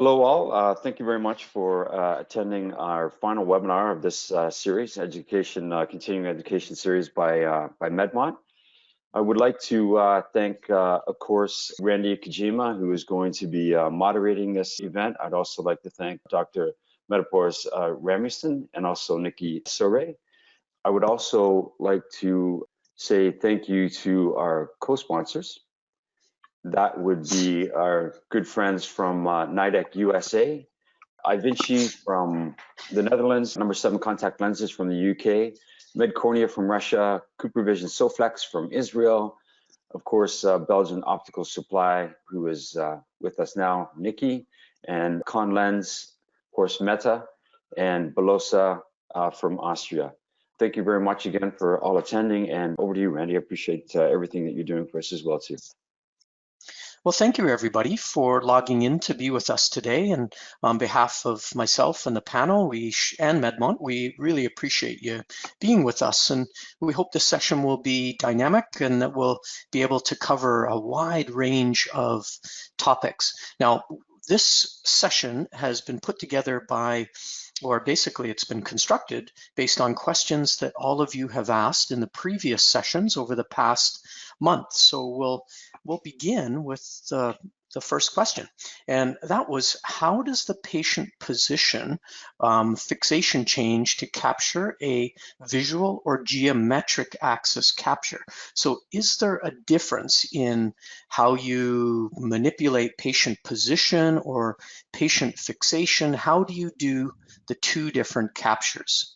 Hello all, thank you very much for attending our final webinar of this series, continuing education series by Medmont. I would like to thank, of course, Randy Kojima, who is going to be moderating this event. I'd also like to thank Dr. Metapors Rameston and also Nikki Sore. I would also like to say thank you to our co-sponsors. That would be our good friends from Nidec USA, iVinci from the Netherlands, number 7 contact lenses from the UK, Medcornea from Russia, CooperVision Soflex from Israel, of course, Belgian Optical Supply, who is with us now, Nikki, and Conlens, of course, Meta, and Belosa from Austria. Thank you very much again for all attending, and over to you, Randy. I appreciate everything that you're doing for us as well, too. Well, thank you, everybody, for logging in to be with us today. And on behalf of myself and the panel and Medmont, we really appreciate you being with us. And we hope this session will be dynamic and that we'll be able to cover a wide range of topics. Now, this session has been put together or basically it's been constructed based on questions that all of you have asked in the previous sessions over the past month. So we'll begin with the first question, and that was, how does the patient position fixation change to capture a visual or geometric axis capture? So is there a difference in how you manipulate patient position or patient fixation? How do you do the two different captures?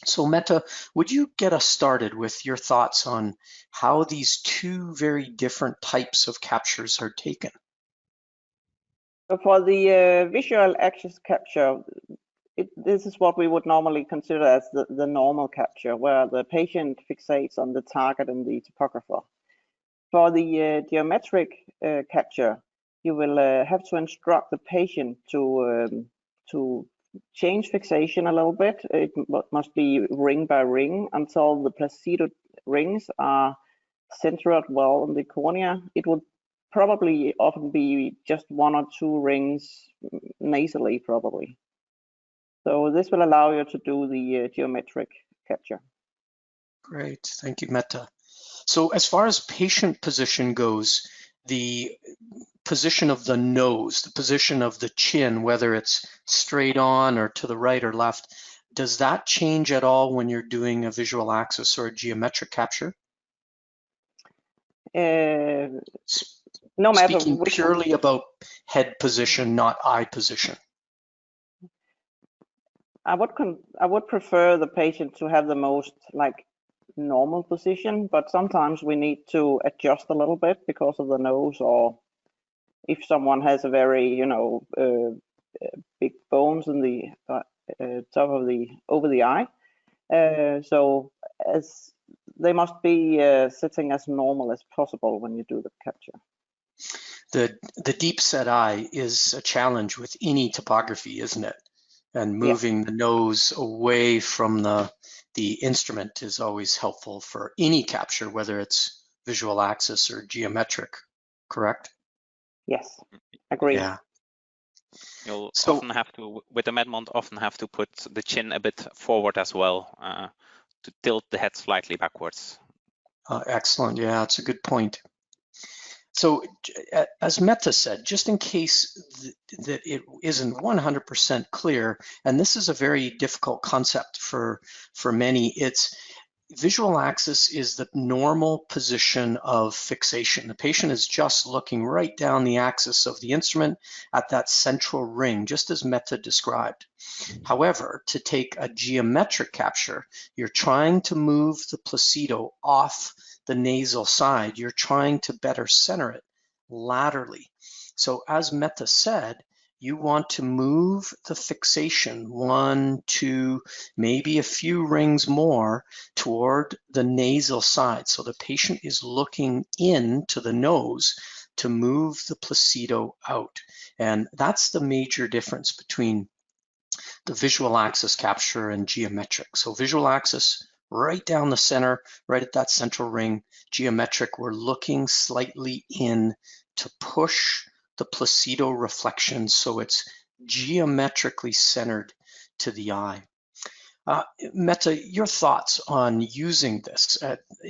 So Meta, would you get us started with your thoughts on how these two very different types of captures are taken? So for the visual axis capture, this is what we would normally consider as the normal capture, where the patient fixates on the target and the topographer. For the geometric capture, you will have to instruct the patient to change fixation a little bit. It must be ring by ring until the placido rings are centered well on the cornea. It would probably often be just 1 or 2 rings nasally, probably. So this will allow you to do the geometric capture. Great, thank you, Meta. So as far as patient position goes, the position of the nose, the position of the chin, whether it's straight on or to the right or left, does that change at all when you're doing a visual axis or a geometric capture? No matter. Speaking purely about head position, not eye position. I would prefer the patient to have the most normal position, but sometimes we need to adjust a little bit because of the nose, or if someone has a very big bones in the top of over the eye, so as they must be sitting as normal as possible when you do the capture. The deep set eye is a challenge with any topography, isn't it? And moving the nose away from the instrument is always helpful for any capture, whether it's visual axis or geometric, correct? Yes, agree. Yeah. You'll often have to, with the Medmont, often have to put the chin a bit forward as well to tilt the head slightly backwards. Excellent. Yeah, that's a good point. So as Meta said, just in case that it isn't 100% clear, and this is a very difficult concept for many, it's visual axis is the normal position of fixation. The patient is just looking right down the axis of the instrument at that central ring, just as Meta described. However, to take a geometric capture, you're trying to move the placido off the nasal side. You're trying to better center it laterally. So as Meta said, you want to move the fixation 1, 2, maybe a few rings more toward the nasal side. So the patient is looking into the nose to move the placido out. And that's the major difference between the visual axis capture and geometric. So visual axis, right down the center, right at that central ring. Geometric, we're looking slightly in to push the placido reflection so it's geometrically centered to the eye. Meta, your thoughts on using this?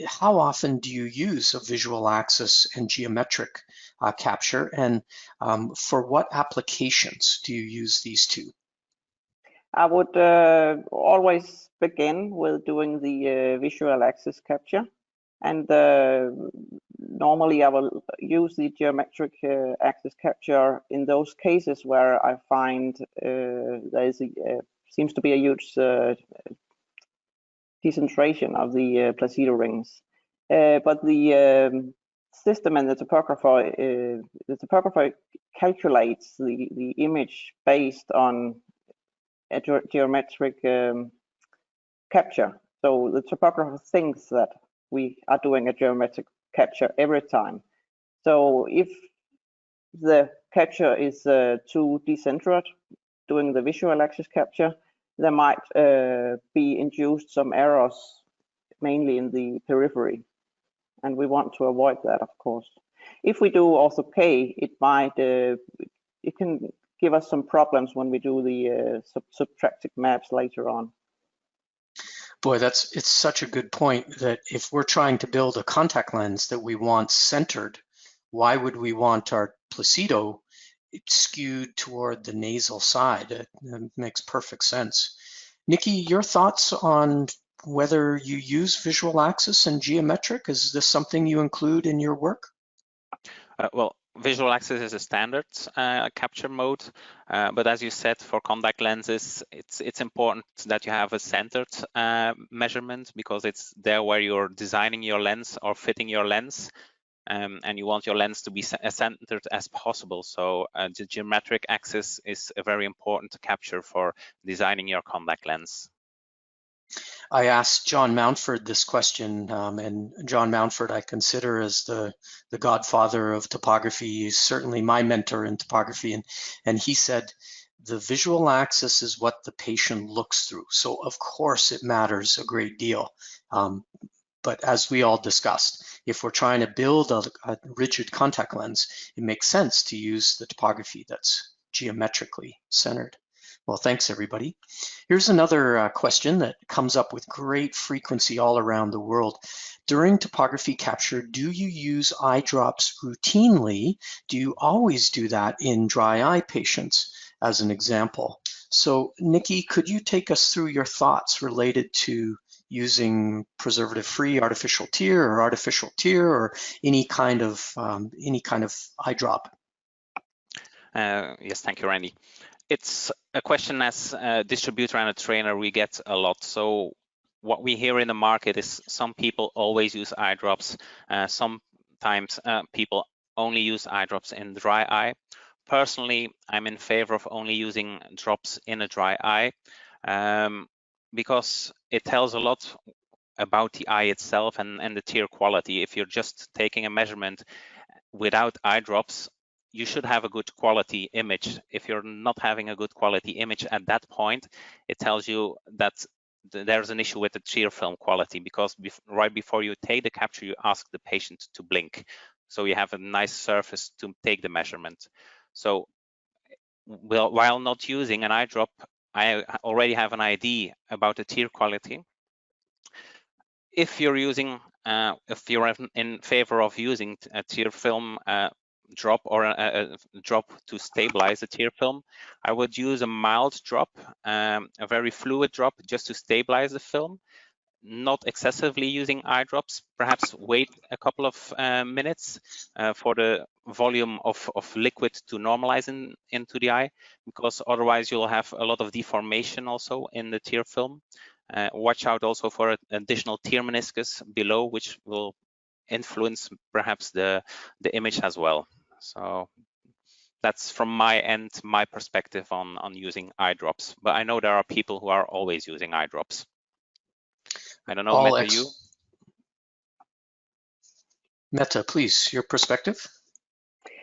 How often do you use a visual axis and geometric capture, and for what applications do you use these two? I would always begin with doing the visual axis capture, and normally I will use the geometric axis capture in those cases where I find there seems to be a huge decentration of the placido rings. But the system and the topographer calculates the image based on a geometric capture. So the topographer thinks that we are doing a geometric capture every time. So if the capture is too decentered doing the visual axis capture, there might be induced some errors, mainly in the periphery, and we want to avoid that, of course. If we do Orthok, it might it can give us some problems when we do the subtractive maps later on. Boy, it's such a good point that if we're trying to build a contact lens that we want centered, why would we want our placido skewed toward the nasal side? It makes perfect sense. Nikki, your thoughts on whether you use visual axis and geometric? Is this something you include in your work? Well, visual axis is a standard capture mode, but as you said, for contact lenses, it's important that you have a centered measurement, because it's there where you're designing your lens or fitting your lens, and you want your lens to be as centered as possible. So the geometric axis is very important to capture for designing your contact lens. I asked John Mountford this question, and John Mountford I consider as the godfather of topography. He's certainly my mentor in topography, and he said the visual axis is what the patient looks through. So of course it matters a great deal. But as we all discussed, if we're trying to build a rigid contact lens, it makes sense to use the topography that's geometrically centered. Well, thanks everybody. Here's another question that comes up with great frequency all around the world. During topography capture, do you use eye drops routinely? Do you always do that in dry eye patients, as an example? So Nikki, could you take us through your thoughts related to using preservative-free artificial tear or any kind of eye drop? Yes, thank you, Randy. It's a question as a distributor and a trainer we get a lot. So what we hear in the market is some people always use eye drops. Sometimes people only use eye drops in dry eye. Personally, I'm in favor of only using drops in a dry eye because it tells a lot about the eye itself and the tear quality. If you're just taking a measurement without eye drops, you should have a good quality image. If you're not having a good quality image at that point, it tells you that there's an issue with the tear film quality, because right before you take the capture, you ask the patient to blink. So you have a nice surface to take the measurement. So while not using an eye drop, I already have an idea about the tear quality. If you're using, if you're in favor of using a tear film drop or a drop to stabilize the tear film, I would use a mild drop, a very fluid drop, just to stabilize the film, not excessively using eye drops. Perhaps wait a couple of minutes for the volume of liquid to normalize into the eye, because otherwise you'll have a lot of deformation also in the tear film. Watch out also for additional tear meniscus below, which will influence perhaps the image as well. So that's from my end, my perspective on using eye drops. But I know there are people who are always using eye drops. I don't know, Meta, you? Meta, please, your perspective.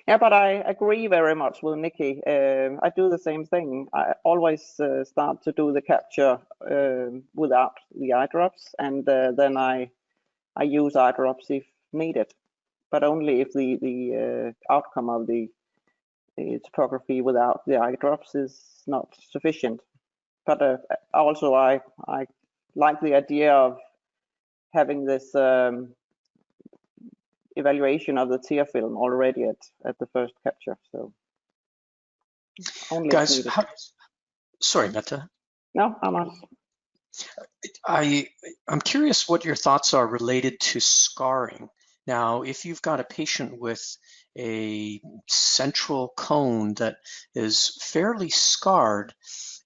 Yeah, but I agree very much with Nikki. I do the same thing. I always start to do the capture without the eye drops, and then I use eye drops if needed, but only if the outcome of the topography without the eye drops is not sufficient. But also I like the idea of having this evaluation of the tear film already at the first capture. So only guys, sorry, Mette. No, I'm on. I'm curious what your thoughts are related to scarring. Now, if you've got a patient with a central cone that is fairly scarred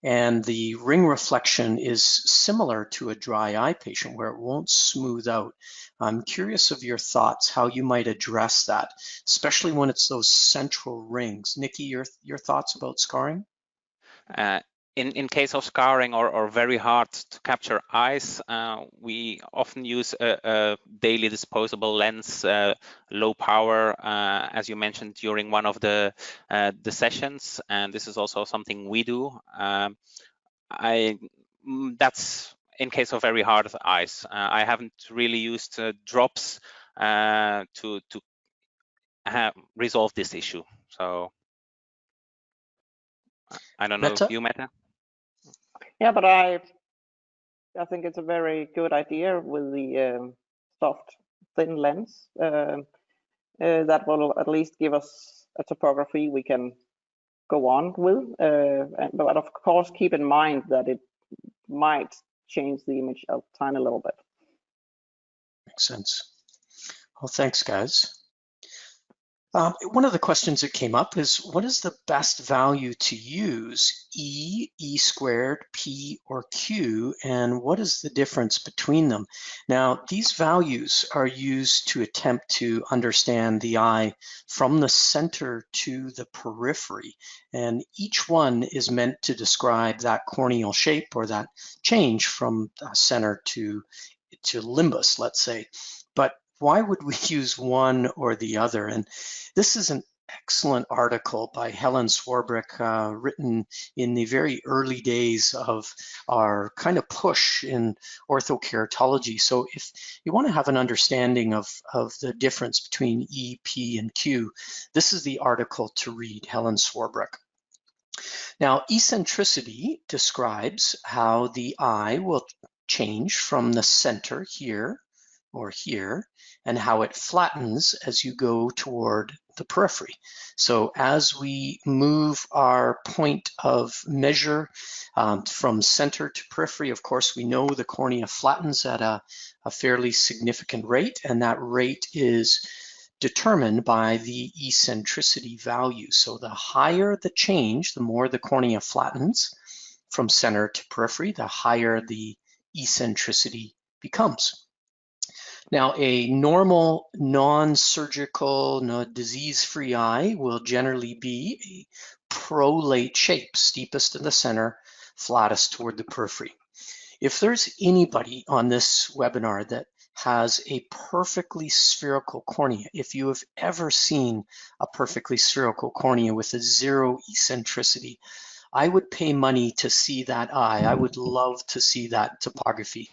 and the ring reflection is similar to a dry eye patient where it won't smooth out, I'm curious of your thoughts, how you might address that, especially when it's those central rings. Nikki, your thoughts about scarring? In case of scarring or very hard to capture eyes, we often use a daily disposable lens, low power, as you mentioned during one of the sessions, and this is also something we do. That's in case of very hard eyes. I haven't really used drops to resolve this issue. So I don't know Mette? if you, Mette? Yeah, but I think it's a very good idea with the soft, thin lens that will at least give us a topography we can go on with. But of course, keep in mind that it might change the image a tiny little bit. Makes sense. Well, thanks, guys. One of the questions that came up is, what is the best value to use, E, E squared, P, or Q, and what is the difference between them? Now, these values are used to attempt to understand the eye from the center to the periphery, and each one is meant to describe that corneal shape or that change from center to limbus, let's say. But why would we use one or the other? And this is an excellent article by Helen Swarbrick, written in the very early days of our kind of push in orthokeratology. So if you want to have an understanding of the difference between E, P, and Q, this is the article to read, Helen Swarbrick. Now, eccentricity describes how the eye will change from the center here or here, and how it flattens as you go toward the periphery. So as we move our point of measure from center to periphery, of course, we know the cornea flattens at a fairly significant rate, and that rate is determined by the eccentricity value. So the higher the change, the more the cornea flattens from center to periphery, the higher the eccentricity becomes. Now, a normal, non-surgical, disease-free eye will generally be a prolate shape, steepest in the center, flattest toward the periphery. If there's anybody on this webinar that has a perfectly spherical cornea, if you have ever seen a perfectly spherical cornea with a zero eccentricity, I would pay money to see that eye. I would love to see that topography.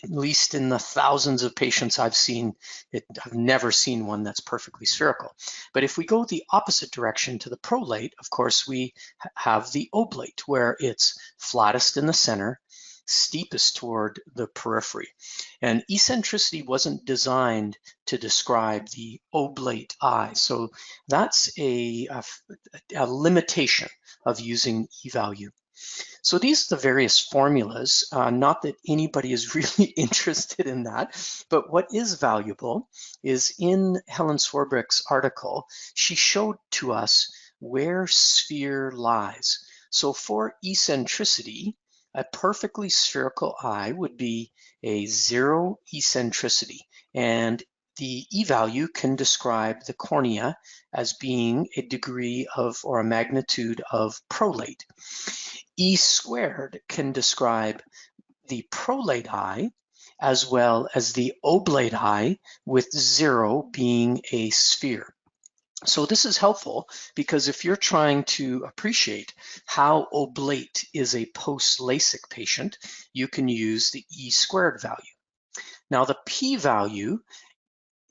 At least in the thousands of patients I've seen, I've never seen one that's perfectly spherical. But if we go the opposite direction to the prolate, of course, we have the oblate, where it's flattest in the center, steepest toward the periphery. And eccentricity wasn't designed to describe the oblate eye. So that's a limitation of using E-value. So these are the various formulas, not that anybody is really interested in that, but what is valuable is in Helen Swarbrick's article, she showed to us where sphere lies. So for eccentricity, a perfectly spherical eye would be a zero eccentricity, and the E-value can describe the cornea as being a degree of or a magnitude of prolate. E squared can describe the prolate eye as well as the oblate eye, with zero being a sphere. So this is helpful because if you're trying to appreciate how oblate is a post-LASIK patient, you can use the E squared value. Now the P value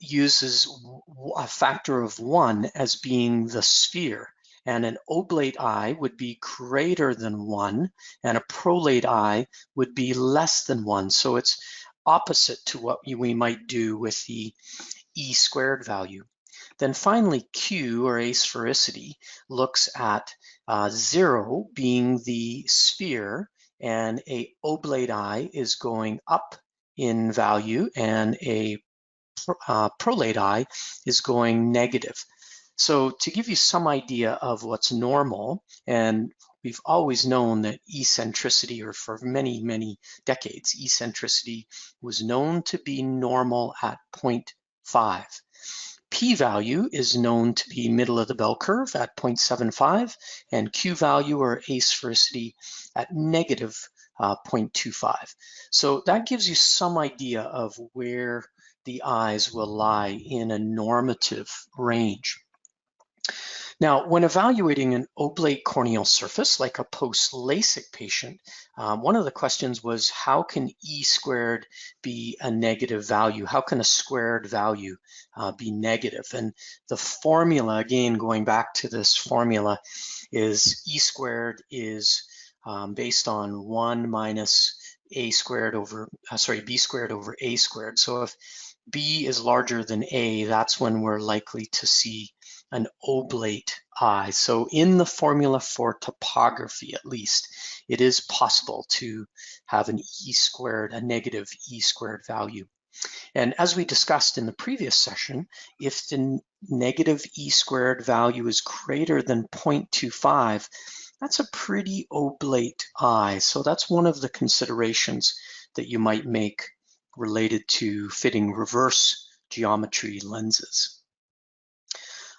uses a factor of 1 as being the sphere, and an oblate eye would be greater than 1, and a prolate eye would be less than 1. So it's opposite to what we might do with the E squared value. Then finally, Q, or asphericity, looks at 0 being the sphere, and a oblate eye is going up in value, and a prolate eye is going negative. So to give you some idea of what's normal, and we've always known that eccentricity, or for many, many decades, eccentricity was known to be normal at 0.5. P-value is known to be middle of the bell curve at 0.75, and Q-value, or asphericity, at negative 0.25. So that gives you some idea of where the eyes will lie in a normative range. Now, when evaluating an oblate corneal surface, like a post-LASIK patient, one of the questions was, how can E squared be a negative value? How can a squared value be negative? And the formula, again, going back to this formula, is E squared is based on 1 minus A squared over, B squared over A squared. So if B is larger than A, that's when we're likely to see an oblate eye. So in the formula for topography, at least, it is possible to have an E squared, a negative E squared value. And as we discussed in the previous session, if the negative E squared value is greater than 0.25, that's a pretty oblate eye. So that's one of the considerations that you might make related to fitting reverse geometry lenses.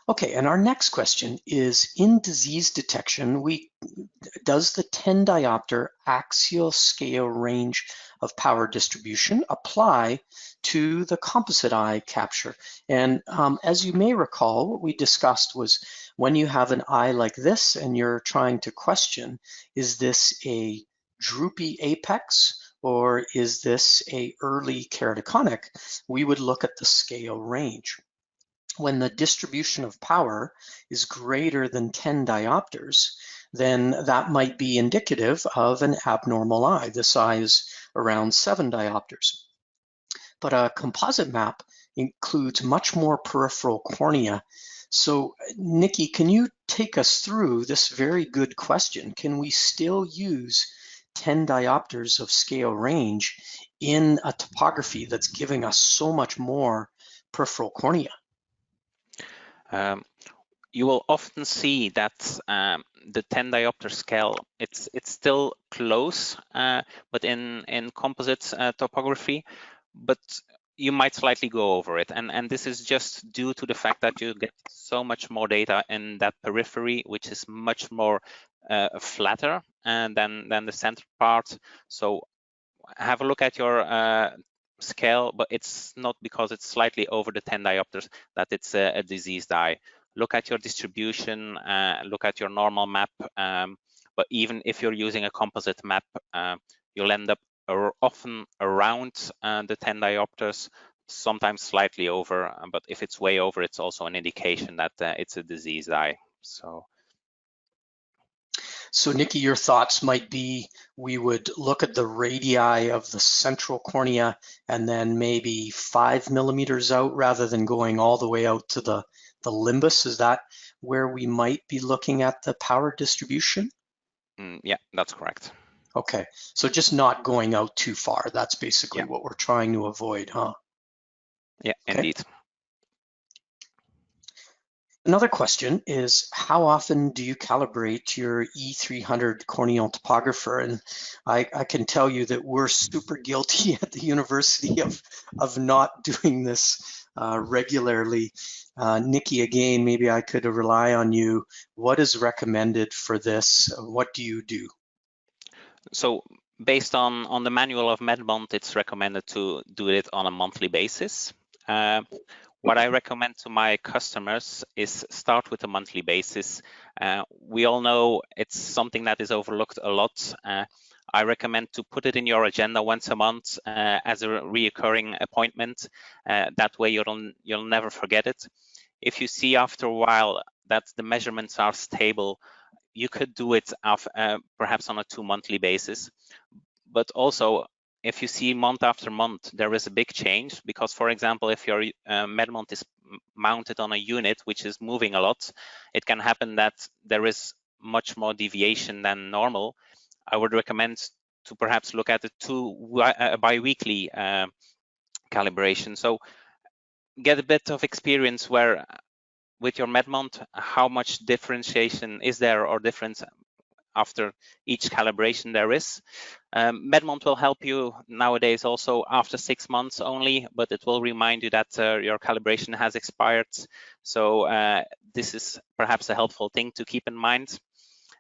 Okay, and our next question is, in disease detection, does the 10 diopter axial scale range of power distribution apply to the composite eye capture? And as you may recall, what we discussed was, when you have an eye like this and you're trying to question, is this a droopy apex or is this a early keratoconic, we would look at the scale range. When the distribution of power is greater than 10 diopters, then that might be indicative of an abnormal eye. This eye is around 7 diopters. But a composite map includes much more peripheral cornea. So, Nikki, can you take us through this very good question? Can we still use 10 diopters of scale range in a topography that's giving us so much more peripheral cornea? You will often see that the 10 diopter scale, it's still close, but in composite topography, but you might slightly go over it. And this is just due to the fact that you get so much more data in that periphery, which is much more flatter than the center part. So have a look at your scale, but it's not because it's slightly over the 10 diopters that it's a diseased eye. Look at your distribution, look at your normal map, but even if you're using a composite map, you'll end up often around the 10 diopters, sometimes slightly over, but if it's way over, it's also an indication that it's a diseased eye. So Nikki, your thoughts might be, we would look at the radii of the central cornea and then maybe 5 millimeters out rather than going all the way out to the limbus. Is that where we might be looking at the power distribution? Yeah, that's correct. Okay, so just not going out too far. That's basically what we're trying to avoid, huh? Yeah, okay. Indeed. Another question is, how often do you calibrate your E300 Corneal Topographer? And I can tell you that we're super guilty at the university of not doing this regularly. Nikki, again, maybe I could rely on you. What is recommended for this? What do you do? So based on the manual of Medmont, it's recommended to do it on a monthly basis. What I recommend to my customers is start with a monthly basis. We all know it's something that is overlooked a lot. I recommend to put it in your agenda once a month as a reoccurring appointment. That way you'll never forget it. If you see after a while that the measurements are stable, you could do it perhaps on a 2-monthly basis. But also, if you see month after month, there is a big change, because, for example, if your Medmont is mounted on a unit which is moving a lot, it can happen that there is much more deviation than normal. I would recommend to perhaps look at a bi-weekly calibration. So get a bit of experience where with your Medmont, how much differentiation is there or difference after each calibration there is. Medmont will help you nowadays also after 6 months only, but it will remind you that your calibration has expired. So this is perhaps a helpful thing to keep in mind.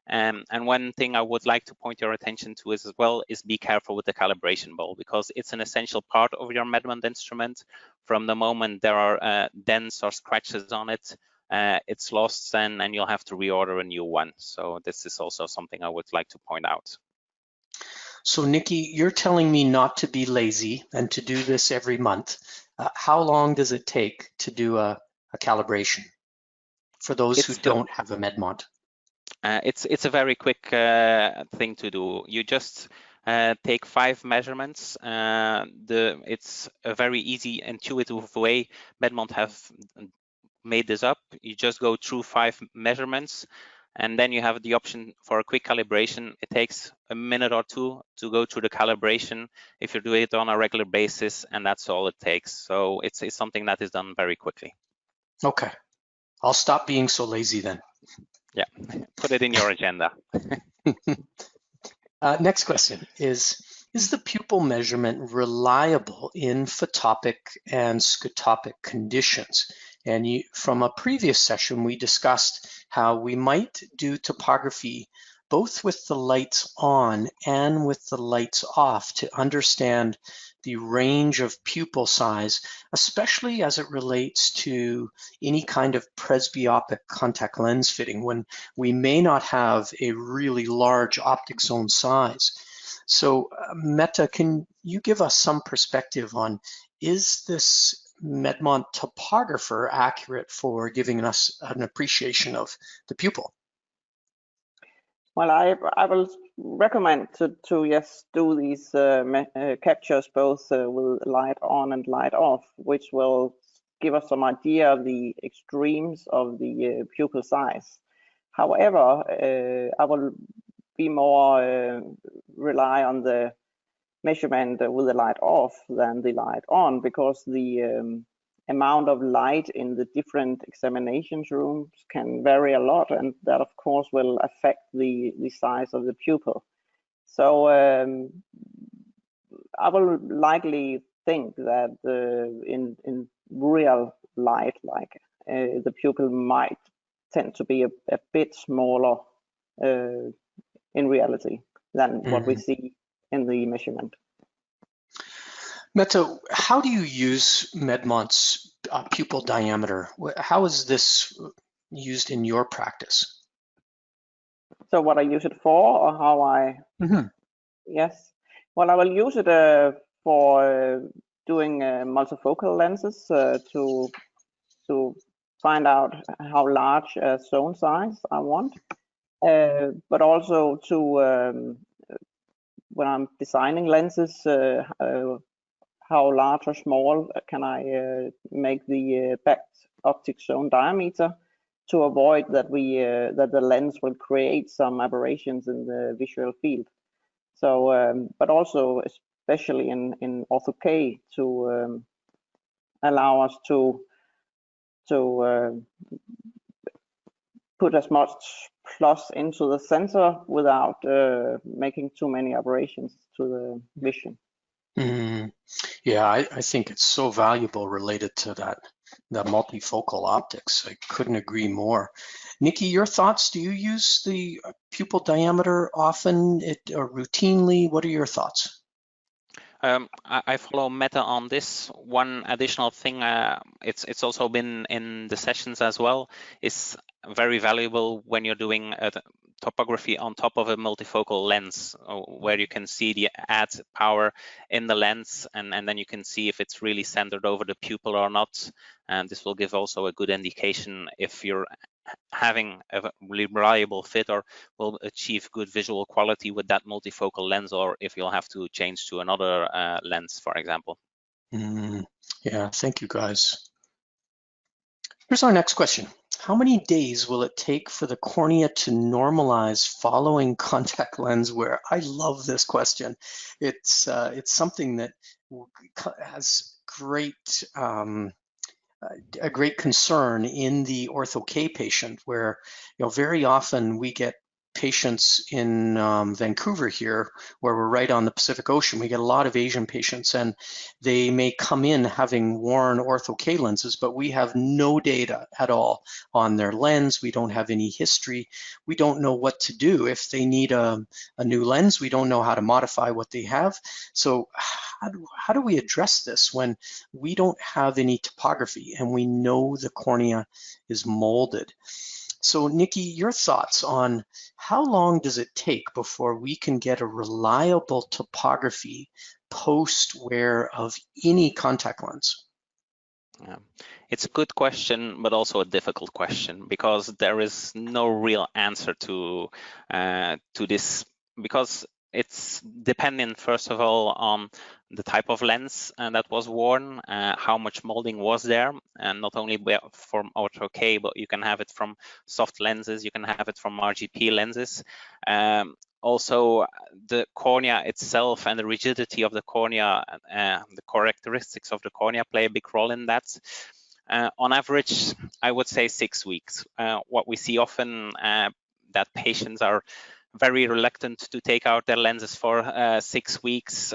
And one thing I would like to point your attention to as well is be careful with the calibration ball, because it's an essential part of your Medmont instrument. From the moment there are dents or scratches on it, it's lost then, and you'll have to reorder a new one. So this is also something I would like to point out. So Nikki, you're telling me not to be lazy and to do this every month. How long does it take to do a calibration for those who don't have a Medmont? It's a very quick thing to do. You just take 5 measurements. It's a very easy, intuitive way Medmont have made this up. You just go through 5 measurements, and then you have the option for a quick calibration. It takes a minute or 2 to go through the calibration if you do it on a regular basis, and that's all it takes. So it's something that is done very quickly. Okay, I'll stop being so lazy then. Yeah, put it in your agenda. Next question is the pupil measurement reliable in photopic and scotopic conditions? And from a previous session, we discussed how we might do topography both with the lights on and with the lights off to understand the range of pupil size, especially as it relates to any kind of presbyopic contact lens fitting when we may not have a really large optic zone size. So Meta, can you give us some perspective on, is this Medmont topographer accurate for giving us an appreciation of the pupil? Well, I will recommend to yes do these captures both with light on and light off, which will give us some idea of the extremes of the pupil size. However, I will be more rely on the measurement with the light off than the light on, because the amount of light in the different examinations rooms can vary a lot, and that of course will affect the size of the pupil. So I will likely think that in real light, like the pupil might tend to be a bit smaller in reality than what we see in the measurement. Meta, how do you use Medmont's pupil diameter? How is this used in your practice? So what I use it for, or how I? Yes. Well, I will use it for doing multifocal lenses to find out how large a zone size I want, but also to when I'm designing lenses, how large or small can I make the back optic zone diameter to avoid that that the lens will create some aberrations in the visual field. So, but also especially in Orthok to allow us to put as much plus into the sensor without making too many aberrations to the vision. Yeah, I think it's so valuable related to that multifocal optics. I couldn't agree more. Nikki, your thoughts? Do you use the pupil diameter often or routinely? What are your thoughts? I follow Meta on this. One additional thing, it's also been in the sessions as well, is very valuable when you're doing topography on top of a multifocal lens, where you can see the add power in the lens, and then you can see if it's really centered over the pupil or not. And this will give also a good indication if you're having a reliable fit or will achieve good visual quality with that multifocal lens, or if you'll have to change to another lens, for example. Yeah, thank you guys. Here's our next question. How many days will it take for the cornea to normalize following contact lens wear? I love this question. It's something that has a great concern in the Ortho-K patient, where very often we get patients in Vancouver here, where we're right on the Pacific Ocean. We get a lot of Asian patients, and they may come in having worn Ortho-K lenses, but we have no data at all on their lens. We don't have any history. We don't know what to do. If they need a new lens, we don't know how to modify what they have. So how do we address this when we don't have any topography and we know the cornea is molded? So Nikki, your thoughts on how long does it take before we can get a reliable topography post-wear of any contact lens? Yeah. It's a good question, but also a difficult question, because there is no real answer to this, because it's dependent, first of all, on the type of lens that was worn, how much molding was there, and not only from Ortho-K, but you can have it from soft lenses, you can have it from RGP lenses. Also, the cornea itself and the rigidity of the cornea, the characteristics of the cornea play a big role in that. On average, I would say 6 weeks. What we see often that patients are very reluctant to take out their lenses for 6 weeks.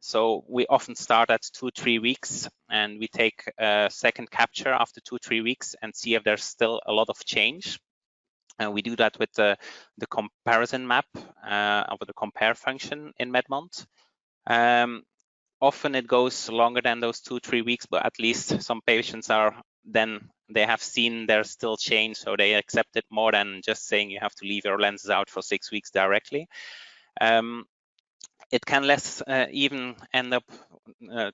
So we often start at 2-3 weeks, and we take a second capture after 2-3 weeks and see if there's still a lot of change. And we do that with the comparison map of the compare function in Medmont. Often it goes longer than those 2-3 weeks, but at least some patients they have seen there's still change, so they accept it more than just saying you have to leave your lenses out for 6 weeks directly. It can even end up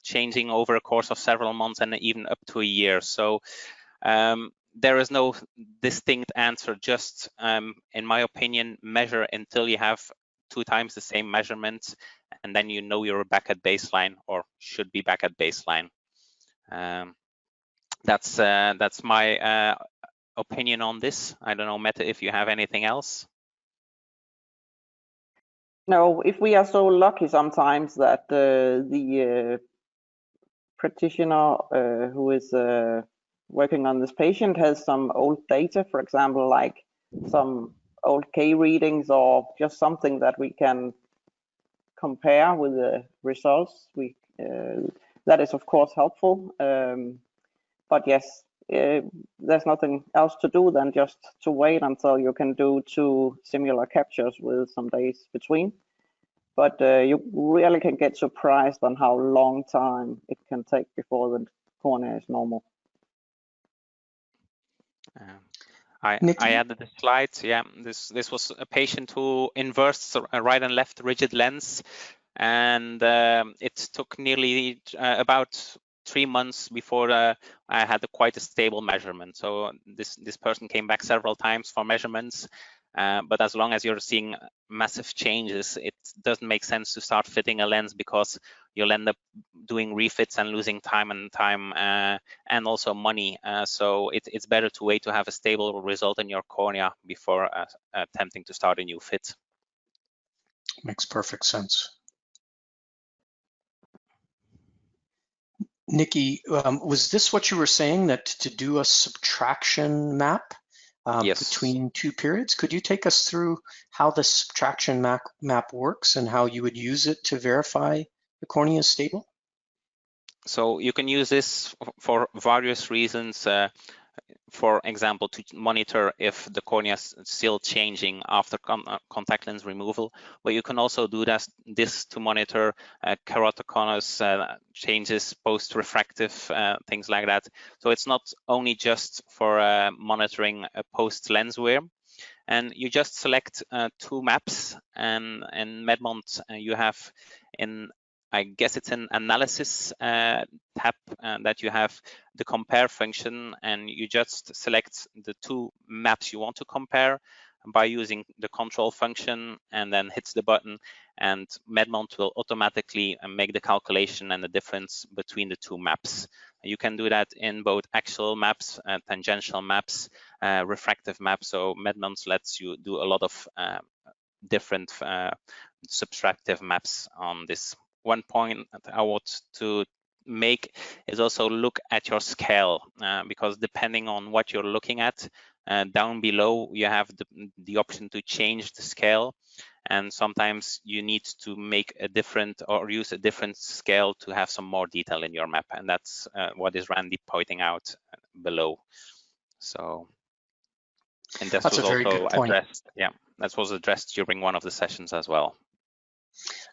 changing over a course of several months and even up to a year. So there is no distinct answer, just in my opinion, measure until you have 2 times the same measurement, and then you know you're back at baseline or should be back at baseline. That's my opinion on this. I don't know, Mette, if you have anything else. No, if we are so lucky sometimes that the practitioner who is working on this patient has some old data, for example, like some old K readings or just something that we can compare with the results, that is of course helpful. But yes, there's nothing else to do than just to wait until you can do 2 similar captures with some days between. But you really can get surprised on how long time it can take before the cornea is normal. I added the slides. Yeah, this was a patient who inversed a right and left rigid lens, and it took nearly about 3 months before I had quite a stable measurement. So this person came back several times for measurements, but as long as you're seeing massive changes, it doesn't make sense to start fitting a lens, because you'll end up doing refits and losing time and also money. So it's better to wait to have a stable result in your cornea before attempting to start a new fit. Makes perfect sense. Nikki, was this what you were saying, that to do a subtraction map Yes. between 2 periods? Could you take us through how the subtraction map works and how you would use it to verify the cornea is stable? So you can use this for various reasons. for example, to monitor if the cornea is still changing after contact lens removal, but you can also do this to monitor keratoconus changes, post-refractive, things like that. So it's not only just for monitoring post-lens wear. And you just select 2 maps, and in Medmont you have I guess it's an analysis tab that you have the compare function, and you just select the 2 maps you want to compare by using the control function, and then hits the button, and Medmont will automatically make the calculation and the difference between the 2 maps. You can do that in both axial maps, tangential maps, refractive maps. So Medmont lets you do a lot of different subtractive maps on this. One point I want to make is also look at your scale, because depending on what you're looking at, down below you have the option to change the scale, and sometimes you need to make a different or use a different scale to have some more detail in your map, and that's what is Randy pointing out below. So, and this That's was a very also good point. addressed. Yeah, that was addressed during one of the sessions as well.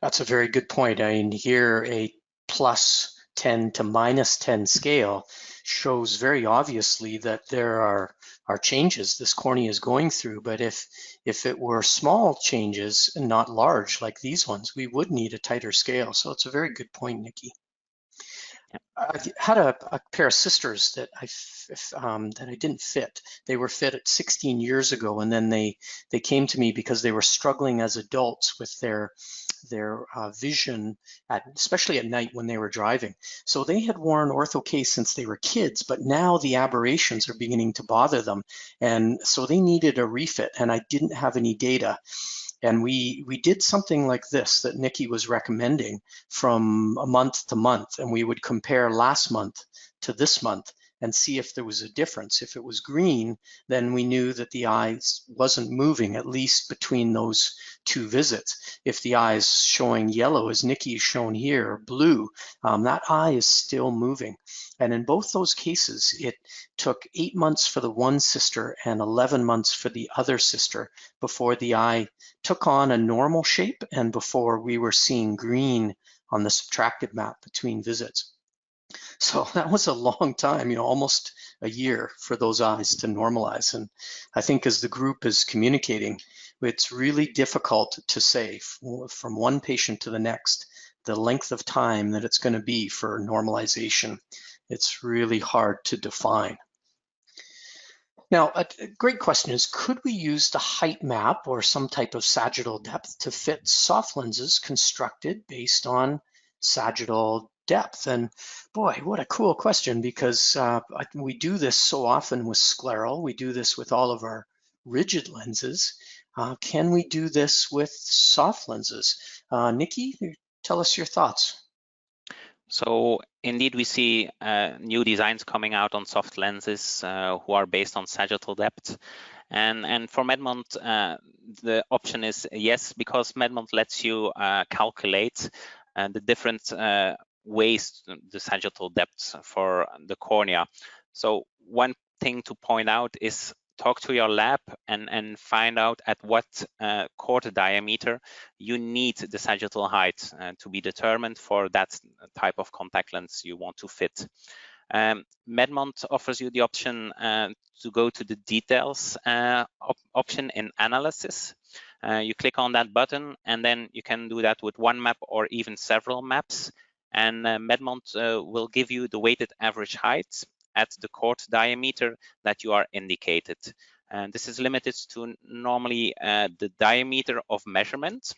That's a very good point. I mean, here a plus 10 to minus 10 scale shows very obviously that there are changes this cornea is going through. But if it were small changes and not large like these ones, we would need a tighter scale. So it's a very good point, Nikki. I had a pair of sisters that I didn't fit. They were fit at 16 years ago, and then they came to me because they were struggling as adults with their vision, especially at night when they were driving. So they had worn Ortho-K since they were kids, but now the aberrations are beginning to bother them, and so they needed a refit, and I didn't have any data. And we did something like this that Nikki was recommending from a month to month, and we would compare last month to this month and see if there was a difference. If it was green, then we knew that the eye wasn't moving, at least between those 2 visits. If the eye is showing yellow, as Nikki is shown here, or blue, that eye is still moving. And in both those cases, it took 8 months for the one sister and 11 months for the other sister before the eye took on a normal shape and before we were seeing green on the subtractive map between visits. So that was a long time, almost a year for those eyes to normalize. And I think as the group is communicating, it's really difficult to say from one patient to the next the length of time that it's going to be for normalization. It's really hard to define. Now, a great question is, could we use the height map or some type of sagittal depth to fit soft lenses constructed based on sagittal depth? And boy, what a cool question, because we do this so often with scleral. We do this with all of our rigid lenses. Can we do this with soft lenses? Nikki, tell us your thoughts. So indeed, we see new designs coming out on soft lenses who are based on sagittal depth. And for Medmont, the option is yes, because Medmont lets you calculate the different ways, the sagittal depth for the cornea. So one thing to point out is talk to your lab and find out at what chord diameter you need the sagittal height to be determined for that type of contact lens you want to fit. Medmont offers you the option to go to the details option in analysis. You click on that button, and then you can do that with one map or even several maps. And Medmont will give you the weighted average height at the chord diameter that you are indicated. And this is limited to normally the diameter of measurement.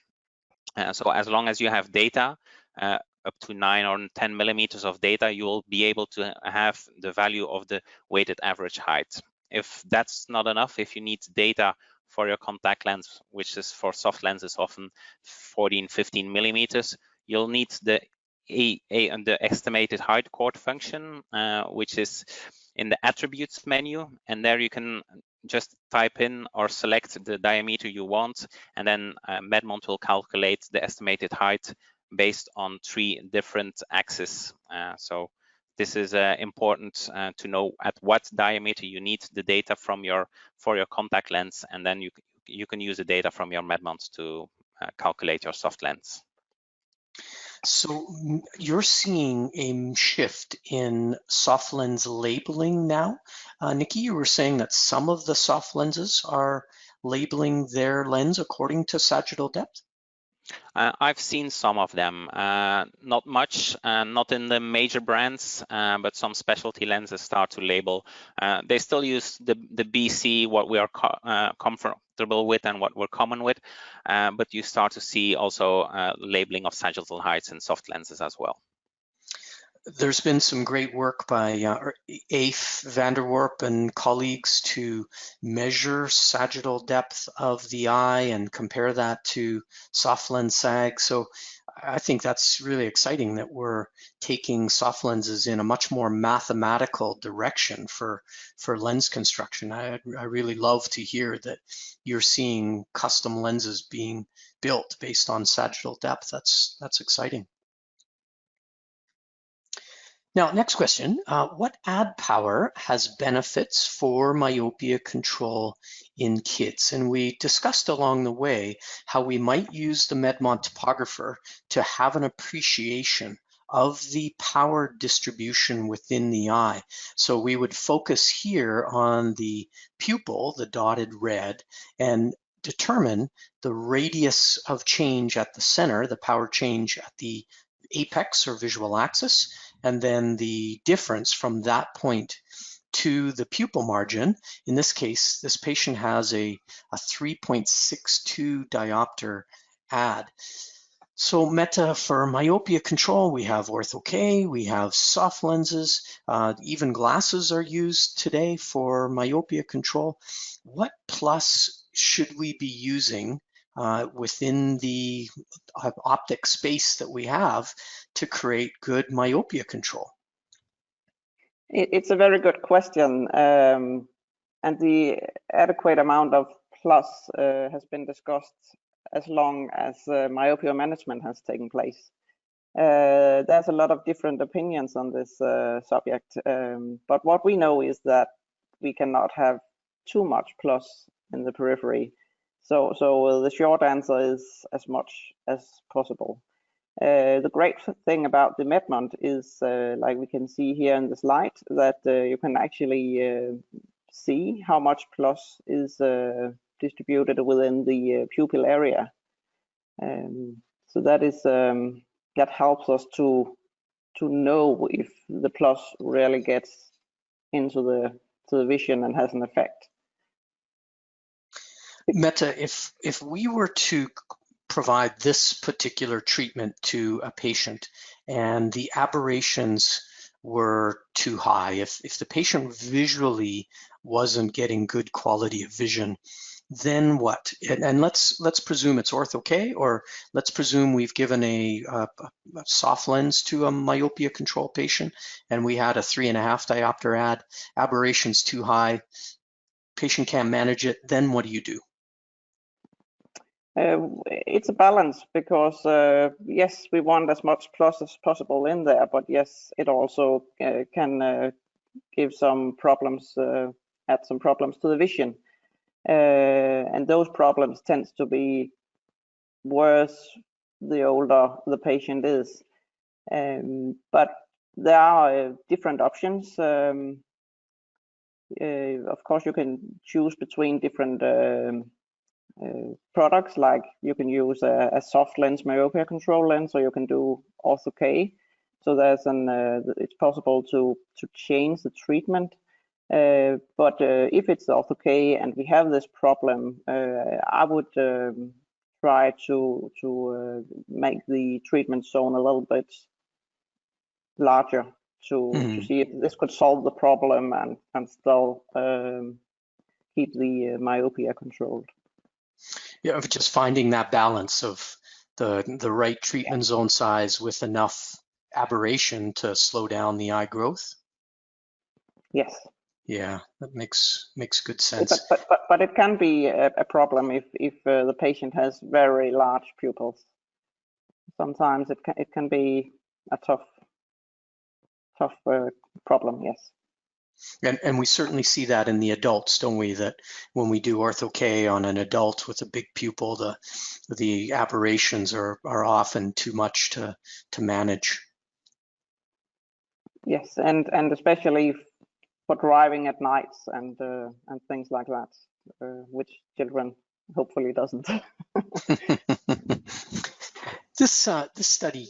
So as long as you have data, up to 9 or 10 millimeters of data, you will be able to have the value of the weighted average height. If that's not enough, if you need data for your contact lens, which is for soft lenses often 14, 15 millimeters, you'll need the the estimated height chord function, which is in the attributes menu, and there you can just type in or select the diameter you want, and then Medmont will calculate the estimated height based on 3 different axes. So This is important to know at what diameter you need the data from for your contact lens, and then you can use the data from your Medmont to calculate your soft lens. So you're seeing a shift in soft lens labeling now. Nikki, you were saying that some of the soft lenses are labeling their lens according to sagittal depth? I've seen some of them, not much, not in the major brands, but some specialty lenses start to label. They still use the BC, what we are comfortable with and what we're common with, but you start to see also labeling of sagittal heights in soft lenses as well. There's been some great work by Afe, Vanderwerp, and colleagues to measure sagittal depth of the eye and compare that to soft lens sag. So I think that's really exciting that we're taking soft lenses in a much more mathematical direction for lens construction. I really love to hear that you're seeing custom lenses being built based on sagittal depth. That's exciting. Now, next question, what add power has benefits for myopia control in kids? And we discussed along the way how we might use the Medmont topographer to have an appreciation of the power distribution within the eye. So we would focus here on the pupil, the dotted red, and determine the radius of change at the center, the power change at the apex or visual axis, and then the difference from that point to the pupil margin. In this case, this patient has a 3.62 diopter add. So Meta, for myopia control, we have Orthok, we have soft lenses, even glasses are used today for myopia control. What plus should we be using within the optic space that we have to create good myopia control? It's a very good question, and the adequate amount of plus has been discussed as long as myopia management has taken place. There's a lot of different opinions on this subject, but what we know is that we cannot have too much plus in the periphery. So the short answer is as much as possible. The great thing about the Medmont is, like we can see here in the slide, that you can actually see how much plus is distributed within the pupil area. So that is that helps us to know if the plus really gets into the vision and has an effect. Meta, if we were to provide this particular treatment to a patient and the aberrations were too high, if the patient visually wasn't getting good quality of vision, then what? And let's presume it's Orthok, or let's presume we've given a soft lens to a myopia control patient and we had a 3.5 diopter add, aberrations too high, patient can't manage it, then what do you do? It's a balance, because yes, we want as much plus as possible in there, but yes, it also can give some problems, add some problems to the vision, and those problems tends to be worse the older the patient is. But there are different options. Of course, you can choose between different products, like you can use a soft lens myopia control lens, or you can do Orthok. So there's it's possible to change the treatment. But if it's Orthok and we have this problem, I would try to make the treatment zone a little bit larger to see if this could solve the problem and still keep the myopia controlled. Yeah, just finding that balance of the right treatment zone size with enough aberration to slow down the eye growth. Yes. Yeah, that makes good sense. But it can be a problem if the patient has very large pupils. Sometimes it can be a tough problem, yes. And we certainly see that in the adults, don't we? That when we do Ortho-K on an adult with a big pupil, the aberrations are often too much to manage. Yes, and especially for driving at nights and things like that, which children hopefully doesn't. This study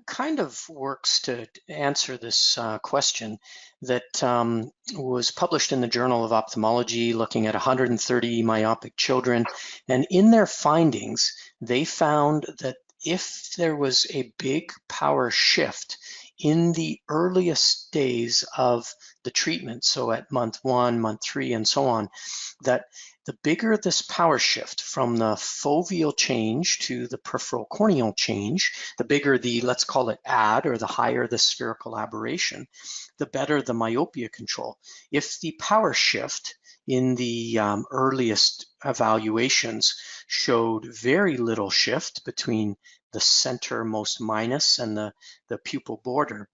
kind of works to answer this question that was published in the Journal of Ophthalmology, looking at 130 myopic children. And in their findings, they found that if there was a big power shift in the earliest days of the treatment, so at month 1, month 3, and so on, that the bigger this power shift from the foveal change to the peripheral corneal change, the bigger the, let's call it ad, or the higher the spherical aberration, the better the myopia control. If the power shift in the earliest evaluations showed very little shift between the centermost minus and the pupil border,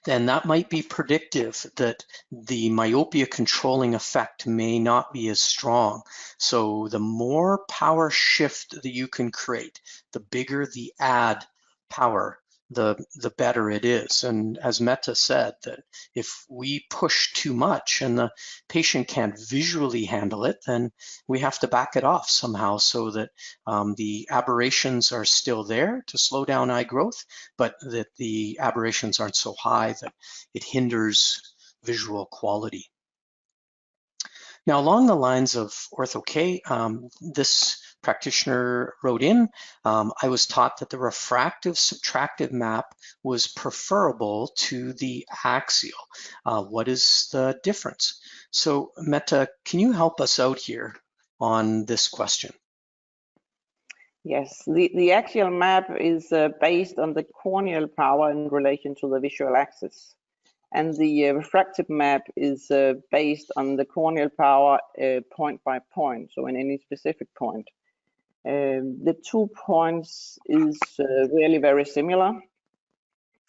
then that might be predictive that the myopia controlling effect may not be as strong. So the more power shift that you can create, the bigger the ad power, the better it is. And as Meta said, that if we push too much and the patient can't visually handle it, then we have to back it off somehow so that the aberrations are still there to slow down eye growth, but that the aberrations aren't so high that it hinders visual quality. Now, along the lines of Ortho-K, this practitioner wrote in, I was taught that the refractive subtractive map was preferable to the axial. What is the difference? So Meta, can you help us out here on this question? Yes, the axial map is based on the corneal power in relation to the visual axis. And the refractive map is based on the corneal power point by point, so in any specific point. The 2 points is really very similar.